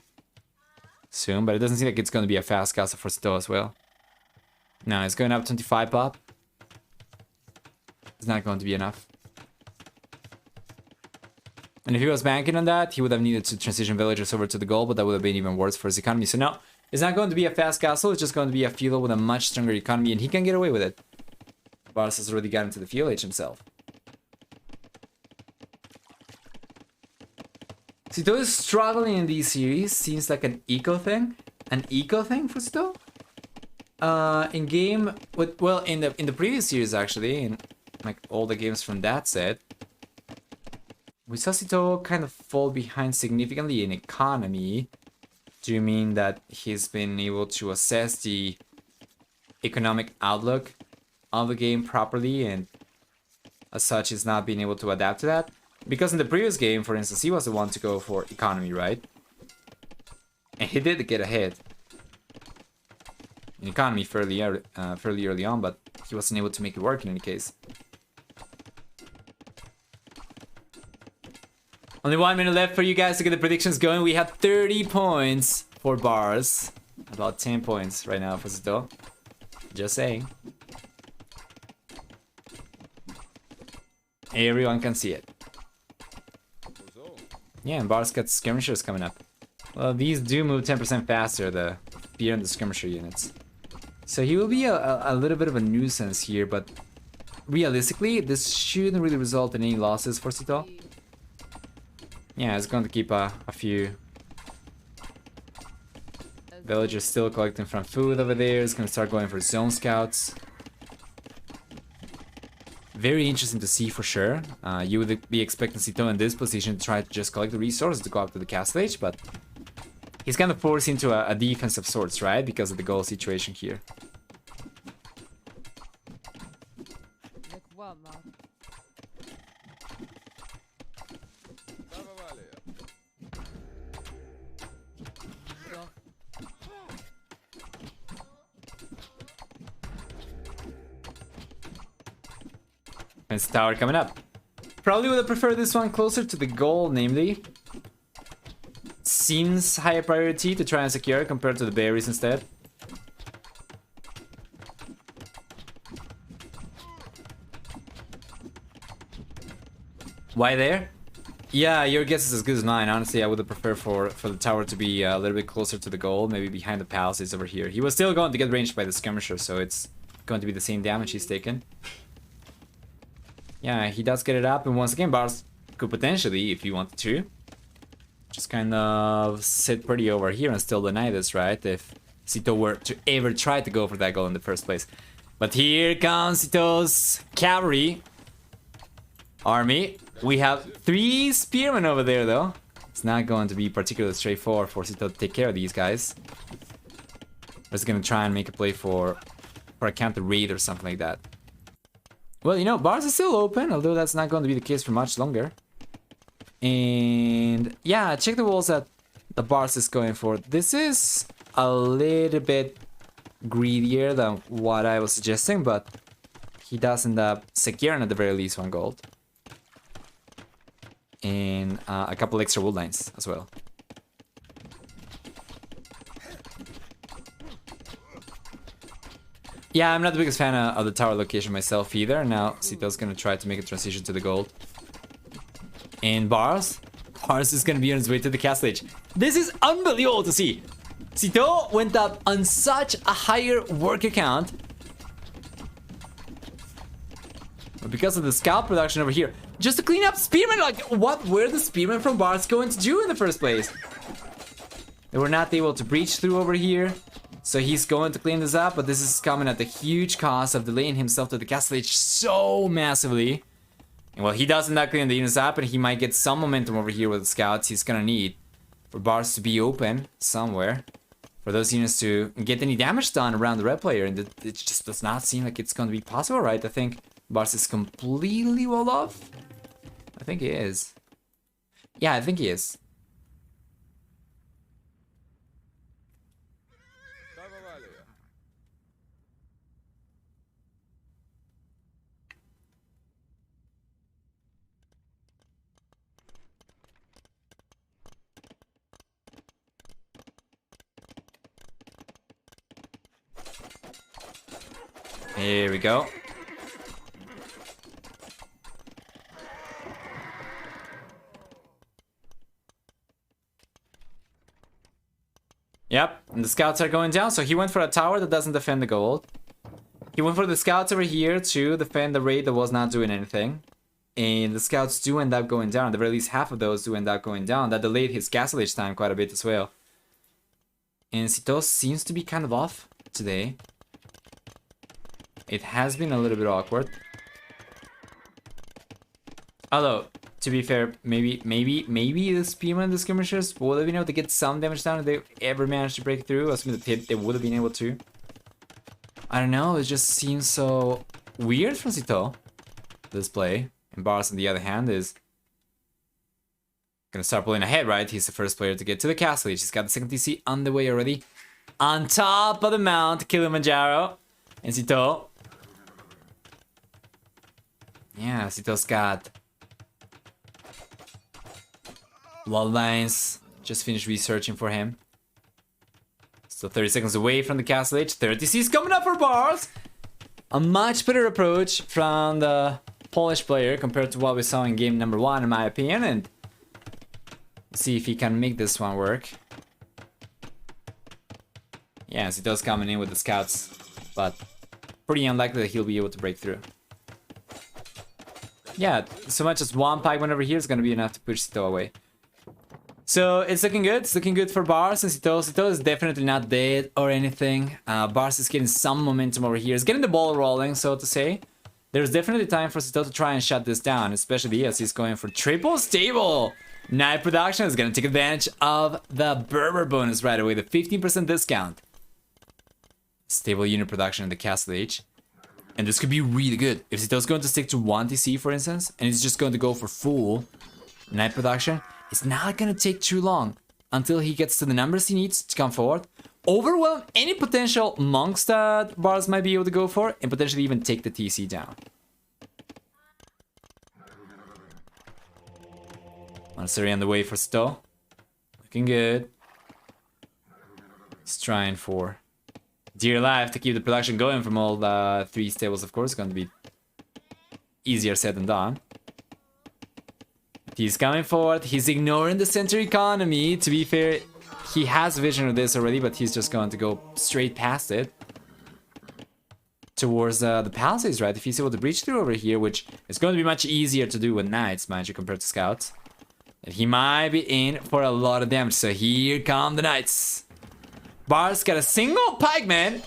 soon. But it doesn't seem like it's going to be a fast castle for Sitaux as well. No, it's going up 25 pop. It's not going to be enough. And if he was banking on that, he would have needed to transition villagers over to the gold, but that would have been even worse for his economy. So no, it's not going to be a fast castle, it's just going to be a feudal with a much stronger economy, and he can get away with it. Barles has already gotten to the feudal age himself. Sitaux is struggling in these series, seems like an eco thing. An eco thing for Sitaux? In game, with, well, in the previous series actually, in like all the games from that set, we saw Sitaux kind of fall behind significantly in economy. Do you mean that he's been able to assess the economic outlook of the game properly, and as such is not being able to adapt to that? Because in the previous game, for instance, he was the one to go for economy, right? And he did get ahead in economy fairly early on, but he wasn't able to make it work in any case. Only 1 minute left for you guys to get the predictions going. We have 30 points for Barles. About 10 points right now for Sitaux. Just saying. Everyone can see it. Yeah, and Barles got skirmishers coming up. Well, these do move 10% faster, the spear and the skirmisher units. So he will be a little bit of a nuisance here, but realistically, this shouldn't really result in any losses for Sitaux. Yeah, it's going to keep a few villagers still collecting from food over there. It's going to start going for zone scouts. Very interesting to see for sure. You would be expecting Sitaux in this position to try to just collect the resources to go up to the castle age, but he's kind of forced into a defense of sorts, right? Because of the goal situation here. Fence tower coming up. Probably would have preferred this one closer to the goal, namely. Seems higher priority to try and secure compared to the berries instead. Why there? Yeah, your guess is as good as mine. Honestly, I would have preferred for the tower to be a little bit closer to the goal, maybe behind the palisades over here. He was still going to get ranged by the skirmisher, so it's going to be the same damage he's taken. Yeah, he does get it up, and once again, Barles could potentially, if he wanted to, just kind of sit pretty over here and still deny this, right? If Sitaux were to ever try to go for that goal in the first place. But here comes Sitaux's cavalry army. We have 3 spearmen over there, though. It's not going to be particularly straightforward for Sitaux to take care of these guys. We're just gonna try and make a play for a counter raid or something like that. Well, you know, Barles is still open, although that's not going to be the case for much longer. And yeah, check the walls that the Barles is going for. This is a little bit greedier than what I was suggesting, but he does end up securing at the very least 1 gold. And a couple extra wood lines as well. Yeah, I'm not the biggest fan of the tower location myself either. Now Sitaux's gonna try to make a transition to the gold. And Barles is gonna be on his way to the castle edge. This is unbelievable to see. Sitaux went up on such a higher worker count. But because of the scout production over here, just to clean up spearmen, like what were the spearmen from Barles going to do in the first place? They were not able to breach through over here, so he's going to clean this up, but this is coming at the huge cost of delaying himself to the castle edge so massively. And well, he does not clean the units up, and he might get some momentum over here with the scouts he's gonna need for Barles to be open somewhere, for those units to get any damage done around the red player, and it just does not seem like it's going to be possible, right? I think Barles is completely walled off. I think he is. Yeah, I think he is. Here we go. Yep, and the scouts are going down, so he went for a tower that doesn't defend the gold. He went for the scouts over here to defend the raid that was not doing anything. And the scouts do end up going down. At the very least, half of those do end up going down. That delayed his castle age time quite a bit as well. And Sitaux seems to be kind of off today. It has been a little bit awkward. Although, to be fair, maybe the spearmen and the skirmishers would have been able to get some damage down if they ever managed to break through. Assuming that they would have been able to. I don't know, it just seems so weird from Sitaux, this play. And Barles, on the other hand, is gonna start pulling ahead, right? He's the first player to get to the castle. He's got the second TC on the way already. On top of the Mount Kilimanjaro. And Sitaux. Yeah, Sitaux's got wall lines. Just finished researching for him. So 30 seconds away from the castle edge. 30 C's coming up for Barles. A much better approach from the Polish player compared to what we saw in game number 1, in my opinion. And see if he can make this one work. Yeah, Sitaux's coming in with the scouts, but pretty unlikely that he'll be able to break through. Yeah, so much as one pikeman over here is going to be enough to push Sitaux away. So it's looking good. It's looking good for Barles and Sitaux. Sitaux is definitely not dead or anything. Barles is getting some momentum over here. He's getting the ball rolling, so to say. There's definitely time for Sitaux to try and shut this down, especially as he's going for triple stable. Night production is going to take advantage of the Berber bonus right away, the 15% discount. Stable unit production in the castle age. And this could be really good. If Sitaux's going to stick to 1 TC, for instance, and he's just going to go for full night production, it's not going to take too long until he gets to the numbers he needs to come forward, overwhelm any potential monks that Barles might be able to go for, and potentially even take the TC down. Monastery on the way for Sitaux. Looking good. He's trying for dear life to keep the production going from all the 3 stables, of course. Going to be easier said than done. He's coming forward. He's ignoring the center economy. To be fair, he has vision of this already, but he's just going to go straight past it. Towards the palisades, right? If he's able to breach through over here, which is going to be much easier to do with knights, mind you, compared to scouts. And he might be in for a lot of damage. So here come the knights. Barles got a single pikeman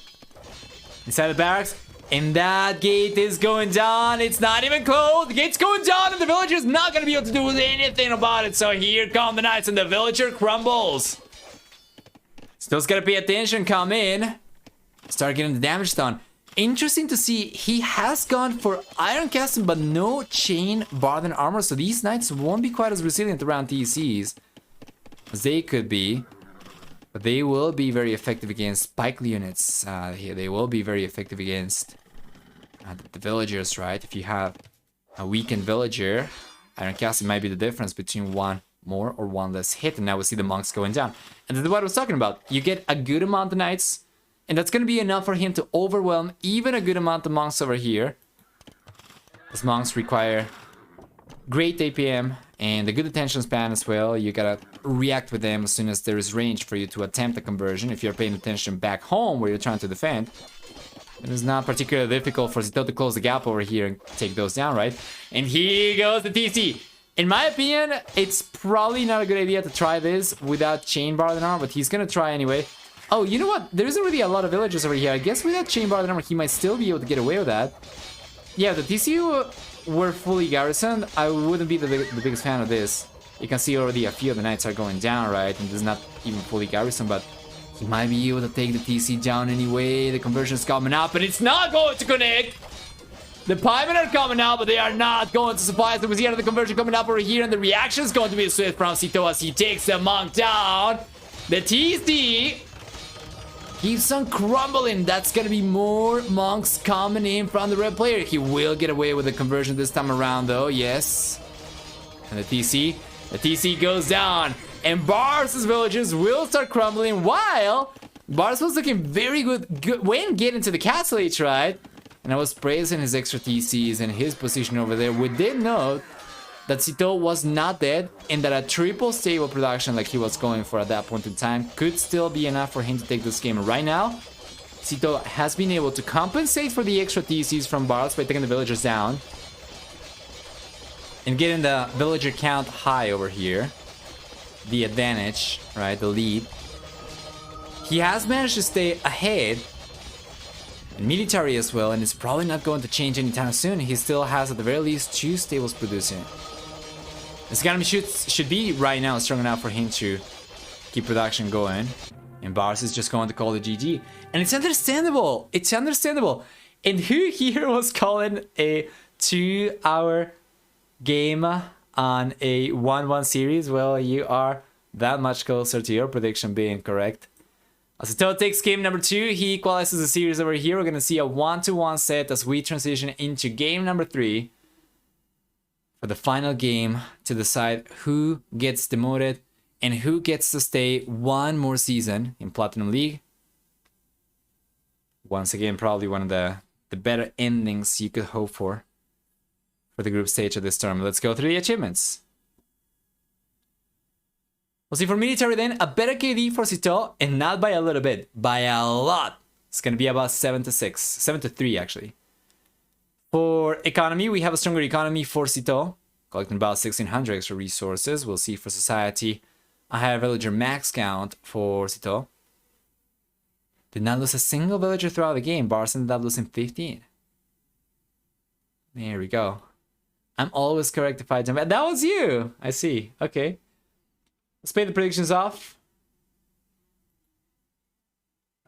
inside the barracks. And that gate is going down. It's not even closed. The gate's going down and the villager's not going to be able to do anything about it. So here come the knights and the villager crumbles. Still's got to pay attention, come in. Start getting the damage done. Interesting to see, he has gone for iron casting but no chain barden armor. So these knights won't be quite as resilient around TCs as they could be. But they will be very effective against pike units. Here they will be very effective against the villagers, right? If you have a weakened villager, iron casting might be the difference between one more or one less hit. And now we see the monks going down. And this is what I was talking about. You get a good amount of knights, and that's going to be enough for him to overwhelm even a good amount of monks over here. As monks require great APM and a good attention span as well. You gotta react with them as soon as there is range for you to attempt a conversion. If you're paying attention back home where you're trying to defend, it is not particularly difficult for Sitaux to close the gap over here and take those down, right? And here goes the TC. In my opinion, it's probably not a good idea to try this without chain barden armor, but he's gonna try anyway. Oh, you know what? There isn't really a lot of villagers over here. I guess without chain barden armor, he might still be able to get away with that. Yeah, the TCU were fully garrisoned. I wouldn't be the biggest fan of this. You can see already a few of the knights are going down, right? And this is not even fully garrisoned, but he might be able to take the TC down anyway. The conversion's coming out, but it's not going to connect. The pikemen are coming out, but they are not going to supply. So we see the conversion coming up over here, and the reaction is going to be swift from Sitaux as he takes the monk down. The TC keeps on crumbling. That's gonna be more monks coming in from the red player. He will get away with the conversion this time around, though. Yes. And the TC goes down, and Barles' villages will start crumbling while Barles was looking very good when getting to the castle age, right? And I was praising his extra TCs and his position over there. We did note that Sitaux was not dead and that a triple stable production like he was going for at that point in time could still be enough for him to take this game. Right now, Sitaux has been able to compensate for the extra TCs from Barles by taking the villagers down and getting the villager count high over here. The advantage, right, the lead. He has managed to stay ahead in military as well, and it's probably not going to change anytime soon. He still has at the very least 2 stables producing. This economy should be right now strong enough for him to keep production going. And Barles is just going to call the GG. And it's understandable. It's understandable. And who here was calling a 2-hour game on a 1-1 series? Well, you are that much closer to your prediction being correct. As Sitaux takes game number 2, he equalizes the series over here. We're going to see a 1-1 set as we transition into game number 3. For the final game to decide who gets demoted and who gets to stay one more season in Platinum League. Once again, probably one of the better endings you could hope for the group stage of this tournament. Let's go through the achievements. We'll see for military then, a better KD for Sitaux, and not by a little bit, by a lot. It's going to be about 7-6, 7-3 actually. For economy, we have a stronger economy for Sitaux, collecting about 1600 extra resources. We'll see for society, a higher villager max count for Sitaux. Did not lose a single villager throughout the game. Barles ended up losing 15. There we go. I'm always correct if I jump. That was you! I see. Okay. Let's pay the predictions off.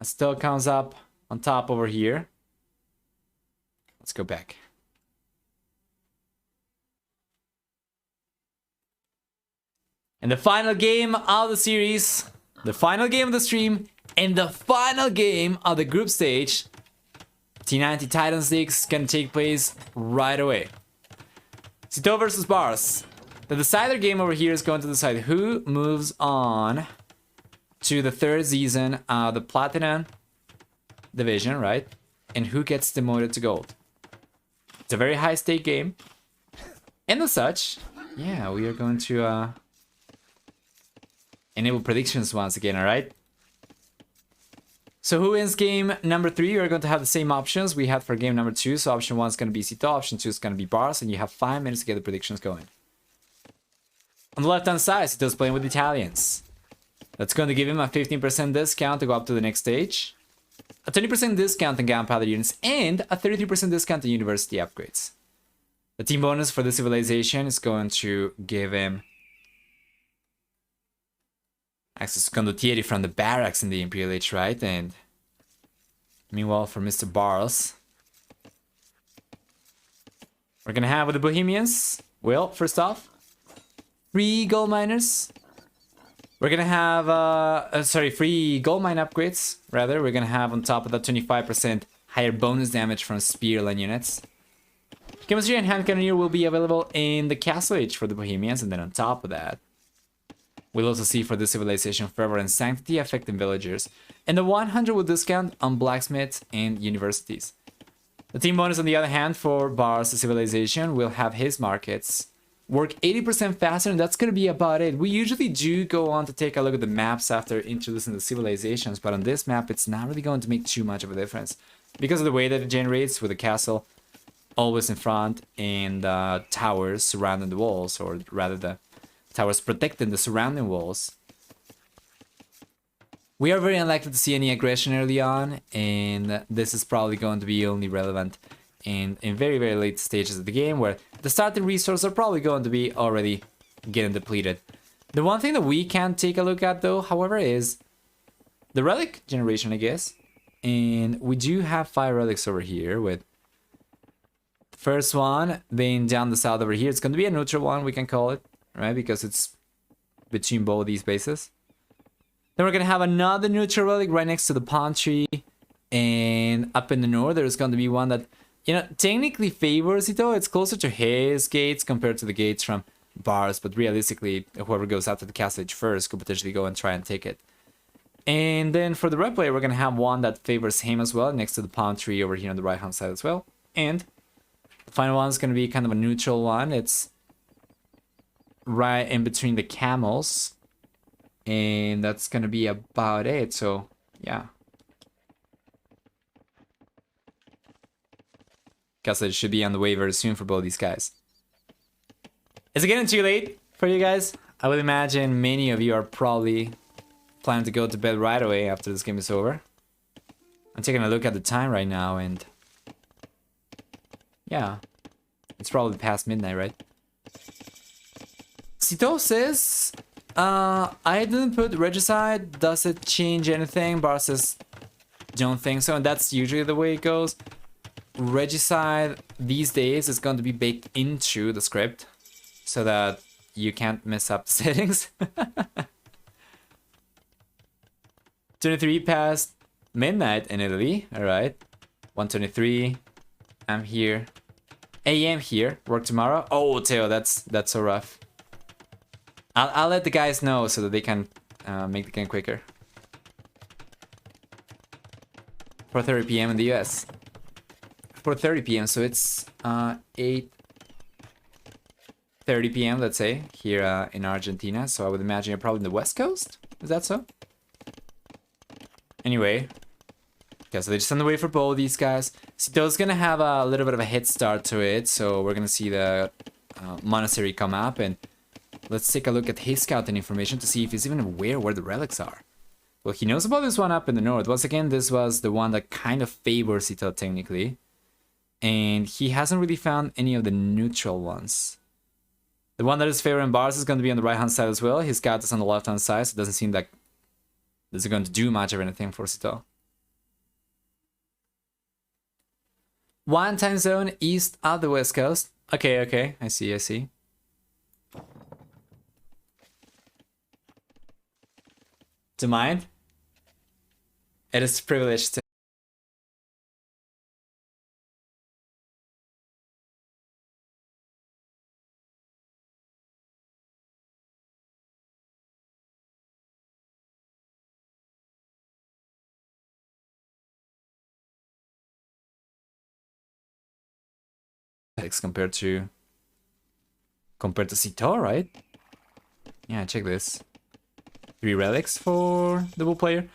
Sitaux comes up on top over here. Let's go back. And the final game of the series, the final game of the stream, and the final game of the group stage, T90 Titans League, can take place right away. Sitaux versus Barles. The decider game over here is going to decide who moves on to the third season of the Platinum division, right? And who gets demoted to gold. It's a very high stake game. And as such, yeah, we are going to enable predictions once again, alright? So who wins game number 3? We're going to have the same options we had for game number 2. So option 1 is going to be Sitaux, option 2 is going to be Barles, and you have 5 minutes to get the predictions going. On the left-hand side, Sitaux's playing with Italians. That's going to give him a 15% discount to go up to the next stage, a 20% discount on gunpowder units, and a 33% discount on university upgrades. The team bonus for the civilization is going to give him access to condottieri from the barracks in the Imperial Age, right? And meanwhile, for Mr. Barles, we're gonna have with the Bohemians, well, first off, 3 gold miners. We're gonna have, free gold mine upgrades, rather. We're gonna have on top of that 25% higher bonus damage from spear line units. Chemistry and hand cannoneer will be available in the Castle Age for the Bohemians, and then on top of that, we'll also see for the civilization fervor and sanctity affecting villagers, and the 100 with discount on blacksmiths and universities. The team bonus, on the other hand, for Barles' civilization will have his markets work 80% faster, and that's going to be about it. We usually do go on to take a look at the maps after introducing the civilizations, but on this map, it's not really going to make too much of a difference because of the way that it generates with the castle always in front and towers surrounding the walls, or rather the towers protecting the surrounding walls. We are very unlikely to see any aggression early on, and this is probably going to be only relevant in very, very late stages of the game, where the starting resources are probably going to be already getting depleted. The one thing that we can take a look at, though, however, is the relic generation, I guess. And we do have 5 relics over here, with the first one being down the south over here. It's going to be a neutral one, we can call it, right? Because it's between both these bases. Then we're going to have another neutral relic right next to the palm tree. And up in the north, there's going to be one that, you know, technically favors Sitaux. It's closer to his gates compared to the gates from Barles. But realistically, whoever goes after the castle age first could potentially go and try and take it. And then for the red player, we're going to have one that favors him as well, next to the palm tree over here on the right-hand side as well. And the final one is going to be kind of a neutral one. It's right in between the camels, and that's gonna be about it. So yeah, guess it should be on the way very soon for both these guys. Is it getting too late for you guys? I would imagine many of you are probably planning to go to bed right away after this game is over. I'm taking a look at the time right now, and yeah, it's probably past midnight, right? Sitaux says, I didn't put regicide. Does it change anything? Barles says, don't think so. And that's usually the way it goes. Regicide these days is going to be baked into the script so that you can't mess up the settings. 23 past midnight in Italy. All right. 1:23. I'm here. AM here. Work tomorrow. Oh, Theo, that's so rough. I'll let the guys know so that they can make the game quicker. 4:30 p.m. in the US. 4:30 p.m. So it's 8:30 p.m. let's say here in Argentina. So I would imagine you're probably in the West Coast. Is that so? Anyway, okay, so they're just on the way for both these guys. Sitaux's gonna have a little bit of a head start to it, so we're gonna see the monastery come up, and let's take a look at his scouting information to see if he's even aware where the relics are. Well, he knows about this one up in the north. Once again, this was the one that kind of favors Sitaux technically, and he hasn't really found any of the neutral ones. The one that is favoring Barles is going to be on the right hand side as well. His scout is on the left hand side, so it doesn't seem like this is going to do much of anything for Sitaux. 1 time zone east of the West Coast. Okay, I see. To mind? It is a privilege to relics compared to Sitaux, right? Yeah, check this. 3 relics for the bull player.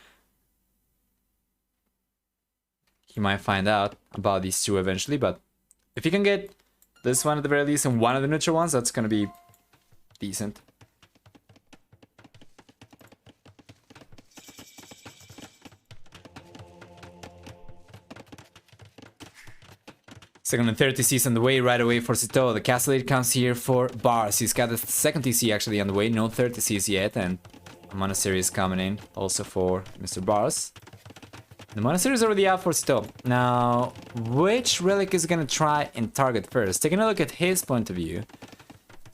He might find out about these two eventually, but if he can get this one at the very least and one of the neutral ones, that's gonna be decent. Second and third TCs on the way right away for Sitaux. The castle lead comes here for Barles. He's got the second TC actually on the way. No third TCs yet, and a monastery is coming in also for Mr. Barles. The monastery is already out for Sitaux. Now, which relic is gonna try and target first? Taking a look at his point of view,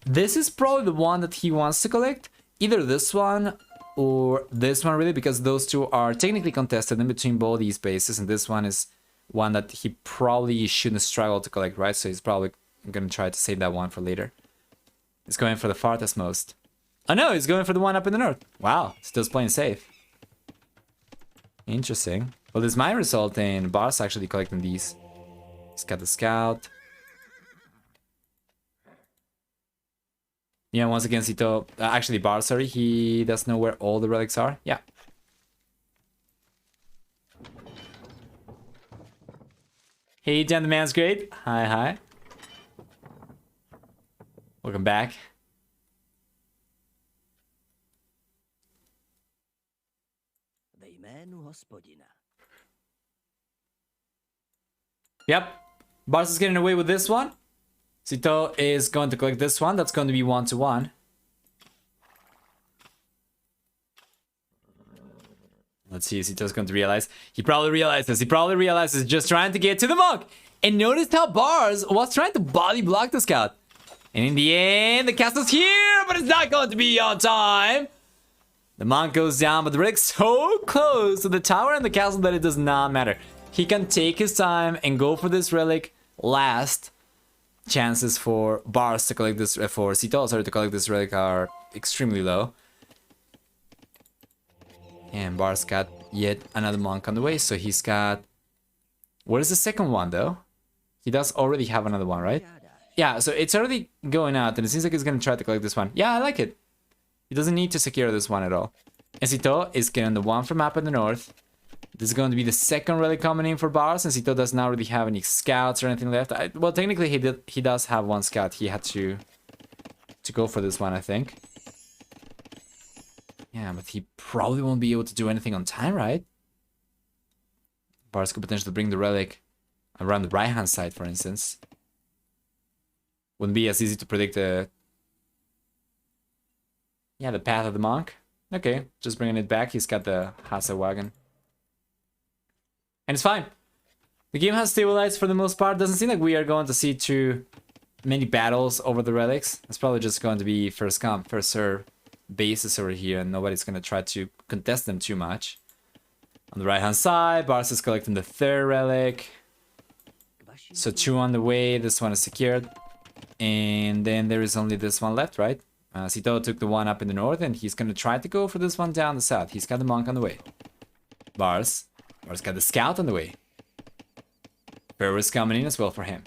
this is probably the one that he wants to collect. Either this one or this one, really, because those two are technically contested in between both these bases, and this one is one that he probably shouldn't struggle to collect, right? So he's probably gonna try to save that one for later. He's going for the farthest most. Oh no, he's going for the one up in the north. Wow, still playing safe. Interesting. Well, this might result in Barles actually collecting these. He's got the scout. Yeah, once again, Sitaux, actually Barles, sorry, he does know where all the relics are. Yeah. Hey, Dan the Man's Great. Hi, hi. Welcome back. Yep. Barles is getting away with this one. Sitaux is going to collect this one. That's going to be 1-1. Let's see if Sitau's going to realize. He probably realizes. He probably realizes just trying to get to the monk. And notice how Barles was trying to body block the scout. And in the end, the castle's here, but it's not going to be on time. The monk goes down, but the relic's so close to the tower and the castle that it does not matter. He can take his time and go for this relic last. Chances for Barles to collect this, for Sitaux, sorry, to collect this relic are extremely low. And Barles got yet another monk on the way, so he's got... Where's the second one, though? He does already have another one, right? Yeah, so it's already going out, and it seems like he's gonna try to collect this one. Yeah, I like it. He doesn't need to secure this one at all. And Sitaux is getting the one from up in the north. This is going to be the second relic coming in for Barles, and Sitaux does not really have any scouts or anything left. Well, technically he does have one scout. He had to go for this one, I think. Yeah, but he probably won't be able to do anything on time, right? Barles could potentially bring the relic around the right-hand side, for instance. Wouldn't be as easy to predict the... Yeah, the path of the monk. Okay, just bringing it back. He's got the Hasa wagon. And it's fine. The game has stabilized for the most part. Doesn't seem like we are going to see too many battles over the relics. It's probably just going to be first come, first serve bases over here, and nobody's going to try to contest them too much. On the right-hand side, Barles is collecting the third relic. So 2 on the way. This one is secured. And then there is only this one left, right? Sitaux took the one up in the north, and he's going to try to go for this one down the south. He's got the monk on the way. Barles got the scout on the way. Ferris coming in as well for him.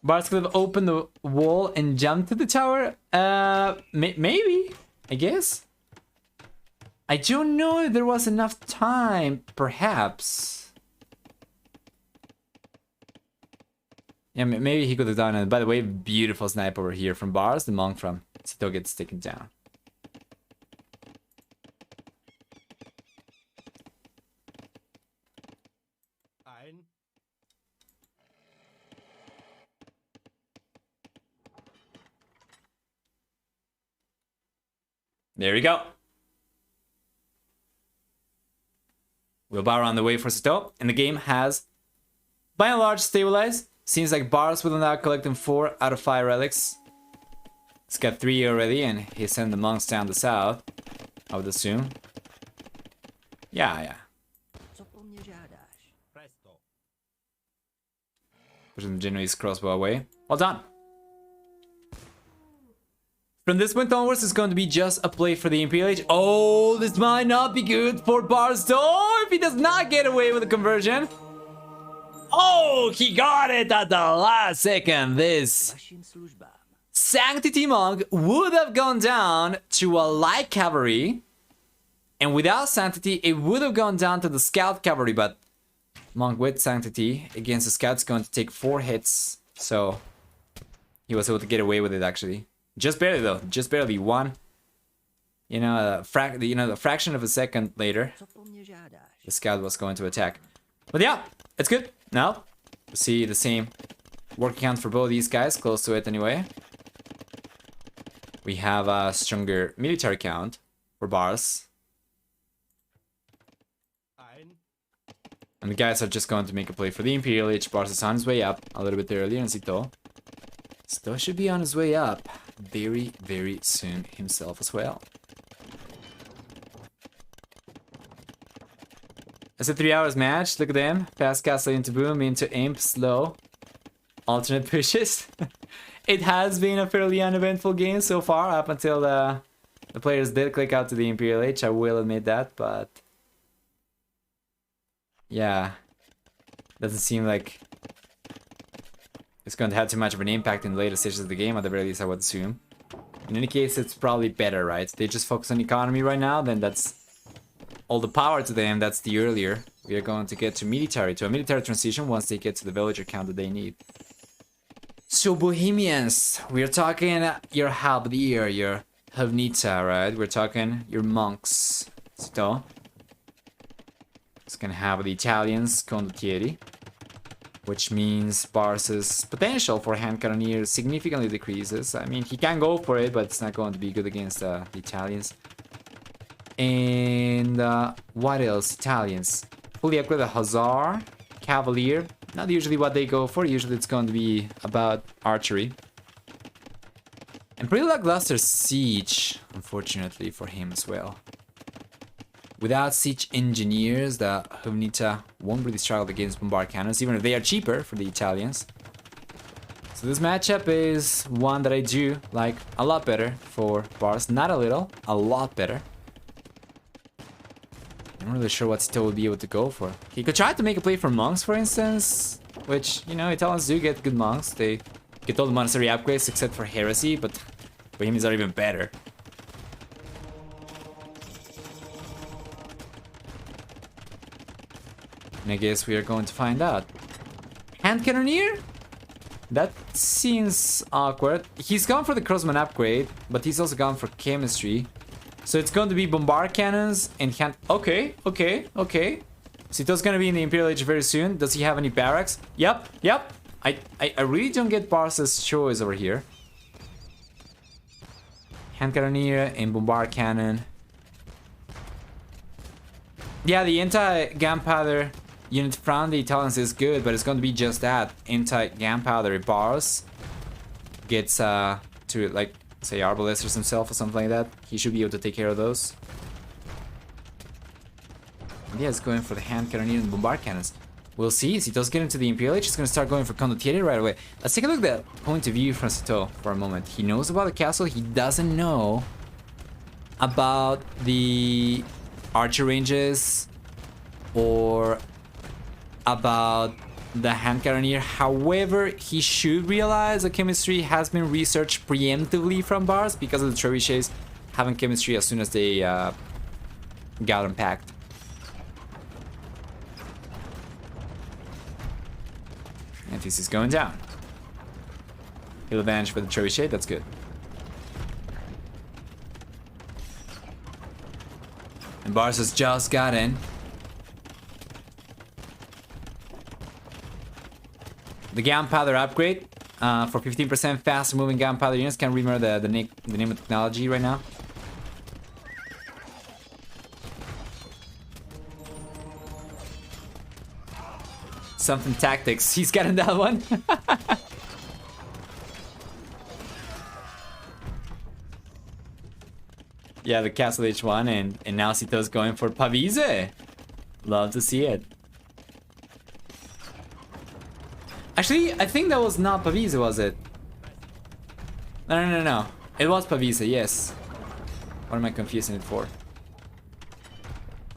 Barles could have opened the wall and jumped to the tower. Maybe, I guess. I don't know if there was enough time, perhaps. Yeah, maybe he could have done it. By the way, beautiful snipe over here from Barles. The monk from Sitaux gets taken down. There we go. Wheelbarrow on the way for Sitaux, and the game has, by and large, stabilized. Seems like Barles will now collecting 4 out of 5 relics. He's got 3 already, and he sent the monks down the south, I would assume. Yeah. Pushing the Genoese crossbow away. Well done. From this point onwards, it's going to be just a play for the Imperial Age. Oh, this might not be good for Barles if he does not get away with the conversion. Oh, he got it at the last second. This Sanctity Monk would have gone down to a light cavalry. And without Sanctity, it would have gone down to the scout cavalry. But Monk with Sanctity against the scout is going to take 4 hits. So he was able to get away with it, actually. Just barely, though. Just barely. One. The fraction of a second later, the scout was going to attack. But yeah, it's good. Now, we see the same work count for both these guys. Close to it, anyway. We have a stronger military count for Barles. And the guys are just going to make a play for the Imperial Age. Barles is on his way up a little bit earlier, and Sitaux. Sitaux should be on his way up very, very soon himself as well. It's a 3 hours match. Look at them. Fast castle into boom, into imp, slow. Alternate pushes. It has been a fairly uneventful game so far, up until the players did click out to the Imperial Age. I will admit that, but yeah, doesn't seem like it's going to have too much of an impact in the later stages of the game, at the very least I would assume. In any case, it's probably better, right? They just focus on economy right now, then that's all the power to them. That's the earlier we are going to get to a military transition once they get to the villager count that they need. So Bohemians, we're talking your Halberdier, your Havnita, right? We're talking your monks. Sitaux. It's gonna have the Italians, Condottieri, which means Barles' potential for hand cannoneer significantly decreases. I mean, he can go for it, but it's not going to be good against the Italians. And what else? Italians. Fully upgraded Hussar, Cavalier. Not usually what they go for. Usually it's going to be about archery. And pretty lackluster siege, unfortunately, for him as well. Without siege engineers, the Havnita won't really struggle against bombard cannons, even if they are cheaper for the Italians. So this matchup is one that I do like a lot better for Barles. Not a little, a lot better. I'm not really sure what Sitaux would be able to go for. He could try to make a play for monks, for instance, which, Italians do get good monks. They get all the monastery upgrades except for heresy, but Bohemians are even better. And I guess we are going to find out. Hand cannoneer? That seems awkward. He's gone for the crossman upgrade, but he's also gone for chemistry. So it's going to be bombard cannons and hand... Okay. Sitaux's gonna be in the Imperial Age very soon. Does he have any barracks? Yep. I really don't get Barles' choice over here. Hand cannoneer and bombard cannon. Yeah, the anti-gunpowder unit from the Italians is good, but it's going to be just that. Anti-gunpowder. Barles gets to, like, say, Arbalesters himself or something like that. He should be able to take care of those. And yeah, it's going for the hand cannoneer and bombard cannons. We'll see. Sitaux's getting to the Imperial Age. He's going to start going for Condottieri right away. Let's take a look at the point of view from Sitaux for a moment. He knows about the castle. He doesn't know about the archer ranges or about the hand cannoneer. However, he should realize that chemistry has been researched preemptively from Barles because of the trebuchets having chemistry as soon as they got unpacked. And this is going down. He'll advantage for the trebuchet, that's good. And Barles has just got in. The gunpowder upgrade for 15% faster moving gunpowder units. Can't remember the name of the technology right now. Something tactics. He's getting that one. Yeah, the Castle H1 and now Sitaux's going for Pavise. Love to see it. Actually, I think that was not Pavise, was it? No. It was Pavisa, yes. What am I confusing it for?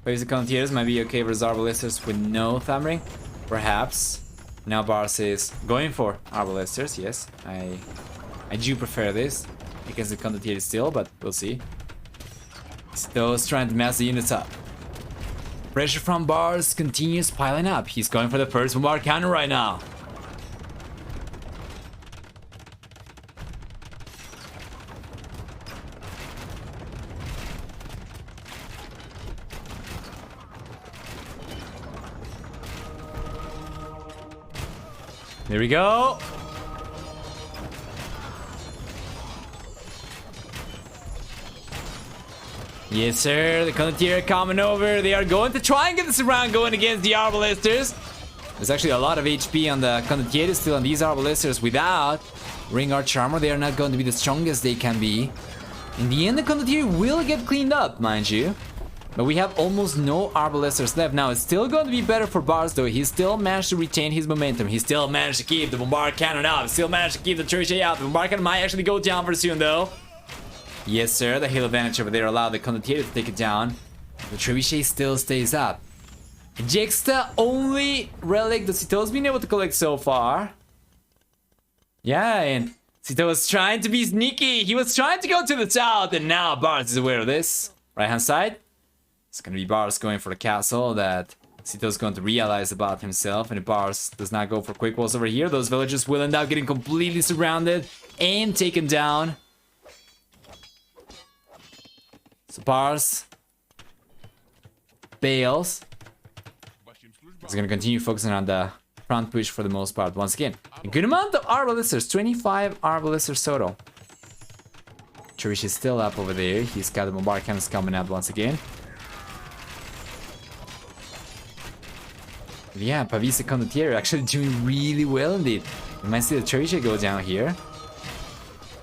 Pavisa Condottieri might be okay versus Arbalesters with no Thumb Ring. Perhaps. Now Barles is going for Arbalesters, yes. I do prefer this against the Condottieri still, but we'll see. Still trying to mess the units up. Pressure from Barles continues piling up. He's going for the first bombard cannon right now. There we go. Yes, sir. The Condottieri coming over. They are going to try and get this round going against the Arbalesters. There's actually a lot of HP on the Condottieri still on these Arbalesters without Ring Arch Armor. They are not going to be the strongest they can be. In the end, the Condottieri will get cleaned up, mind you. But we have almost no Arbalesters left. Now, it's still going to be better for Barles, though. He still managed to retain his momentum. He still managed to keep the Bombard Cannon up. Still managed to keep the Trebuchet out. The Bombard Cannon might actually go down very soon, though. Yes, sir. The Hail advantage over there allowed the Condottieri to take it down. The Trebuchet still stays up. Jexta, only relic that Sitaux's been able to collect so far. Yeah, and Sitaux was trying to be sneaky. He was trying to go to the south, and now Barles is aware of this. Right-hand side. It's gonna be Barles going for the castle that Sitaux is going to realize about himself. And if Barles does not go for quick walls over here, those villagers will end up getting completely surrounded and taken down. So Barles bails. He's gonna continue focusing on the front push for the most part. Once again, a good amount of Arbalesters, 25 Arbalesters total. Cherish is still up over there. He's got the bombard cannons coming out once again. Yeah, Pavisa Condottieri actually doing really well indeed. You might see the Trebuchet go down here.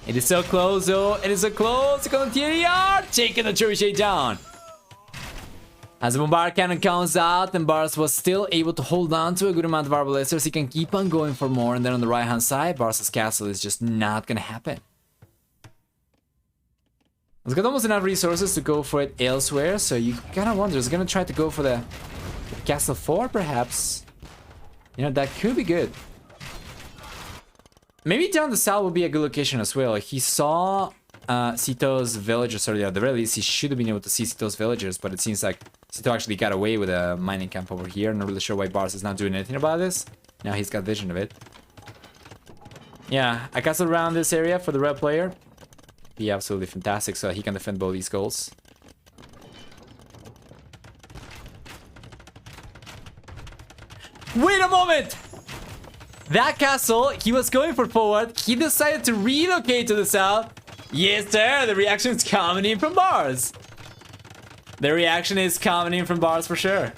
It is so close though. It is so close. The Condottieri are taking the Trebuchet down. As the bombard cannon comes out, and Barles was still able to hold on to a good amount of Arbalesters. He can keep on going for more. And then on the right hand side, Barles' castle is just not gonna happen. He's got almost enough resources to go for it elsewhere. So you kind of wonder, is he gonna try to go for the Castle 4, perhaps? You know, that could be good. Maybe down the south would be a good location as well. He saw Sitaux's villagers earlier. At the very least, he should have been able to see Sitaux's villagers, but it seems like Sitaux actually got away with a mining camp over here. Not really sure why Barles is not doing anything about this. Now he's got vision of it. Yeah, a castle around this area for the red player. Be absolutely fantastic, so he can defend both these goals. Wait a moment! That castle, he was going for forward. He decided to relocate to the south. Yes, sir. The reaction is coming in from Barles. The reaction is coming in from Barles for sure.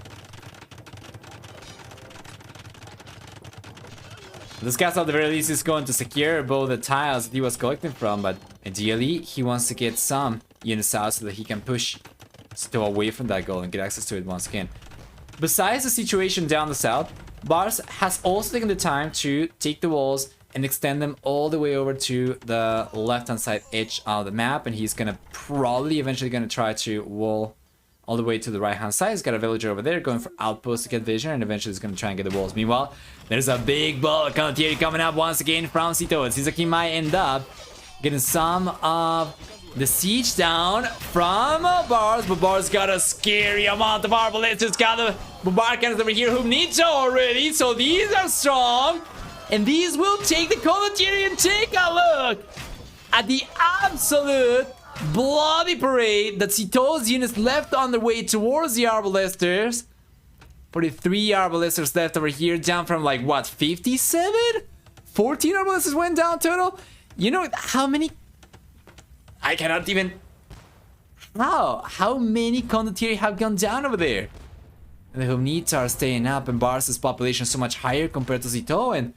This castle at the very least is going to secure both the tiles that he was collecting from, but ideally he wants to get some units out so that he can push Sitaux away from that goal and get access to it once again. Besides the situation down the south, Barles has also taken the time to take the walls and extend them all the way over to the left-hand side edge of the map, and he's gonna probably eventually gonna try to wall all the way to the right-hand side. He's got a villager over there going for outposts to get vision, and eventually he's gonna try and get the walls. Meanwhile, there's a big ball of Condottieri coming up once again from Sitaux. It seems like he might end up getting some of the siege down from Barles, but Barles got a scary amount of Arbalesters. Got the bombard cannons over here who needs already, so these are strong. And these will take the Condottieri, and take a look at the absolute bloody parade that Sitaux's units left on their way towards the Arbalesters. 43 Arbalesters left over here, down from like, what, 57? 14 Arbalesters went down total? You know how many? I cannot even... How many Condottieri have gone down over there? And the Humnids are staying up, and Barles' population is so much higher compared to Sitaux, and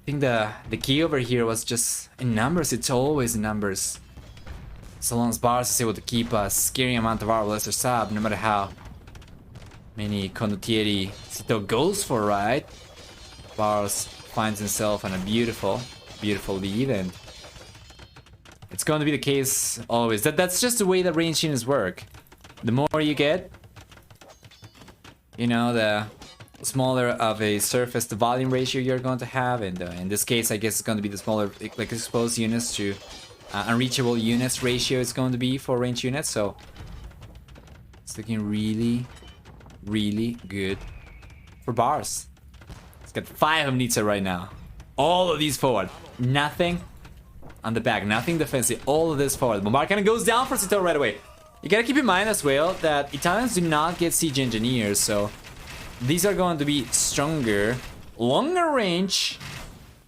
I think the key over here was just in numbers. It's always in numbers. So long as Barles is able to keep a scary amount of Arbalesters up, no matter how many Condottieri Sitaux goes for, right? Barles finds himself on a beautiful, beautiful lead, and It's going to be the case always. That's just the way that range units work. The more you get, you know, the smaller of a surface to volume ratio you're going to have, and in this case I guess it's going to be the smaller, like, exposed units to unreachable units ratio is going to be for range units. So it's looking really good for Barles. It's got 5 Amnitsa right now, all of these forward, nothing on the back, nothing defensive, all of this forward. Bombard kind of goes down for Sitaux right away. You gotta keep in mind as well that Italians do not get siege engineers, so these are going to be stronger, longer range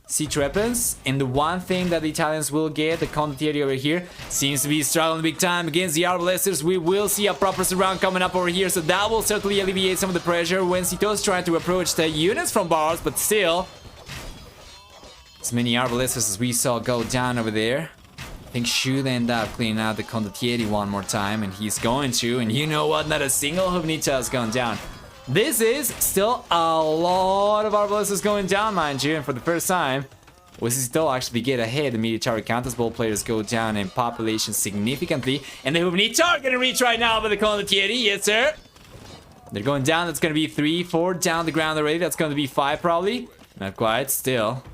siege weapons. And the one thing that the Italians will get, the condottieri over here, seems to be struggling big time against the Arbalesters. We will see a proper surround coming up over here, so that will certainly alleviate some of the pressure when Sitaux is trying to approach the units from Barles, but still, as many Arbalesters as we saw go down over there, I think should end up cleaning out the condottieri one more time, and he's going to, and you know what, not a single Hovnica has gone down. This is still a lot of Arbalesters going down, mind you, and for the first time, we see Sitaux actually get ahead. The military counters ball players go down in population significantly, and the Hovnica are gonna reach right now with the condottieri, yes sir. They're going down, that's gonna be 3, 4 down the ground already, that's gonna be 5 probably. Not quite, still.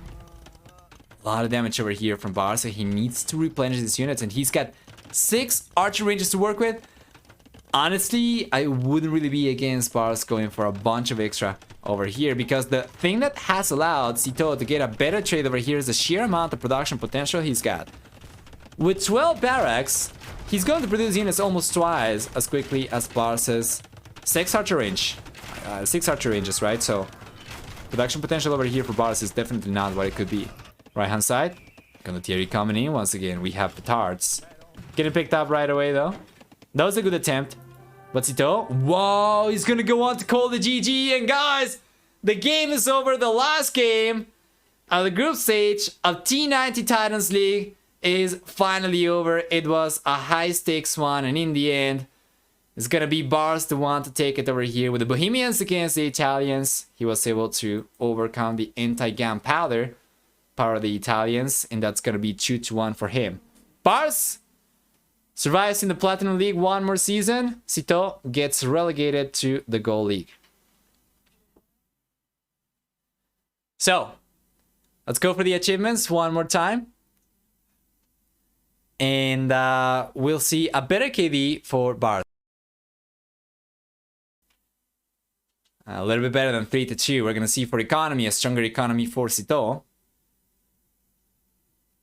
A lot of damage over here from Barles, so he needs to replenish his units, and he's got 6 archer ranges to work with. Honestly, I wouldn't really be against Barles going for a bunch of extra over here, because the thing that has allowed Sitaux to get a better trade over here is the sheer amount of production potential he's got. With 12 barracks, he's going to produce units almost twice as quickly as Barles' 6 archer range. 6 archer ranges, right? So, production potential over here for Barles is definitely not what it could be. Right hand side, condottieri coming in once again. We have petards. Getting picked up right away though. That was a good attempt. But Sitaux, wow, he's gonna go on to call the GG. And guys, the game is over. The last game of the group stage of T90 Titans League is finally over. It was a high stakes one, and in the end, it's gonna be Barles the one to take it over here with the Bohemians against the Italians. He was able to overcome the anti-gunpowder power of the Italians, and that's gonna be 2-1 for him. Barles survives in the Platinum League one more season. Sitaux gets relegated to the Gold League. So, let's go for the achievements one more time. And we'll see a better KD for Barles. A little bit better than 3-2. We're gonna see for economy, a stronger economy for Sitaux.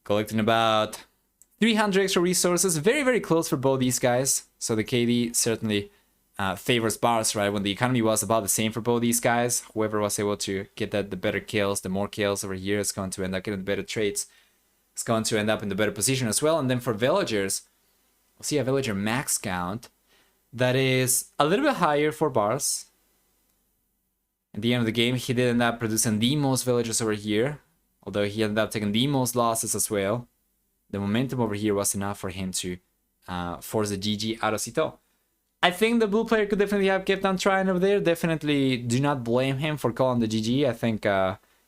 Collecting about 300 extra resources. Very close for both these guys. So the KD certainly favors Barles, right? When the economy was about the same for both these guys, whoever was able to get the better kills, the more kills over here is going to end up getting the better traits. It's going to end up in the better position as well. And then for villagers, we'll see a villager max count that is a little bit higher for Barles. At the end of the game, he did end up producing the most villagers over here, although he ended up taking the most losses as well. The momentum over here was enough for him to force the GG out of Sitaux. I think the blue player could definitely have kept on trying over there. Definitely do not blame him for calling the GG. I think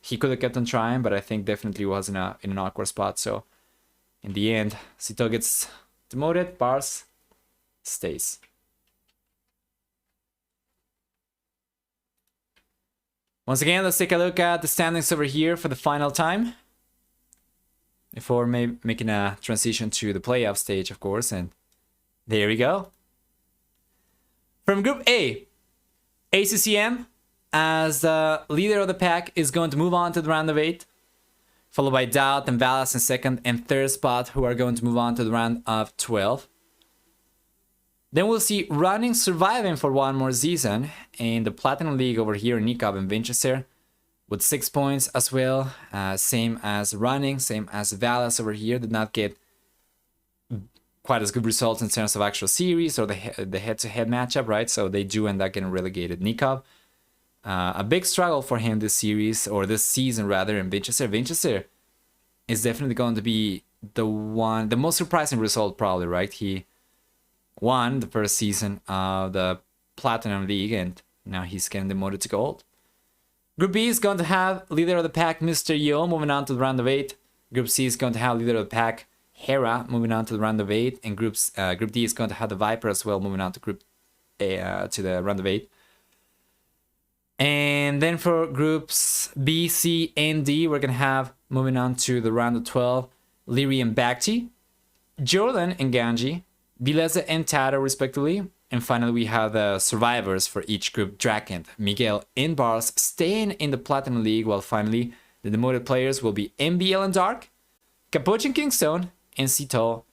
he could have kept on trying, but I think definitely was in an awkward spot. So in the end, Sitaux gets demoted. Barles stays. Once again, let's take a look at the standings over here for the final time. Before making a transition to the playoff stage, of course. And there we go. From Group A, ACCM, as the leader of the pack, is going to move on to the round of 8. Followed by Doubt and Barles in second and third spot, who are going to move on to the round of 12. Then we'll see Running surviving for one more season in the Platinum League over here, Nikov and Winchester, with 6 points as well. Same as Running, same as Barles over here. Did not get quite as good results in terms of actual series or the head-to-head matchup, right? So they do end up getting relegated. Nikov, a big struggle for him this series, or this season rather, in Winchester. Winchester is definitely going to be the most surprising result probably, right? He won the first season of the Platinum League, and now he's getting demoted to Gold. Group B is going to have leader of the pack, Mr. Yo, moving on to the round of 8. Group C is going to have leader of the pack, Hera moving on to the round of 8, and Group D is going to have the Viper as well moving on to Group A, to the round of 8. And then for groups B, C, and D, we're gonna have moving on to the round of 12, Leary and Bhakti, Jordan and Ganji, Bileza and Tata respectively. And finally, we have the survivors for each group: Drakent, Miguel, and Barles staying in the Platinum League, while finally the demoted players will be MBL and Dark, Capuchin Kingstone, and Sitaux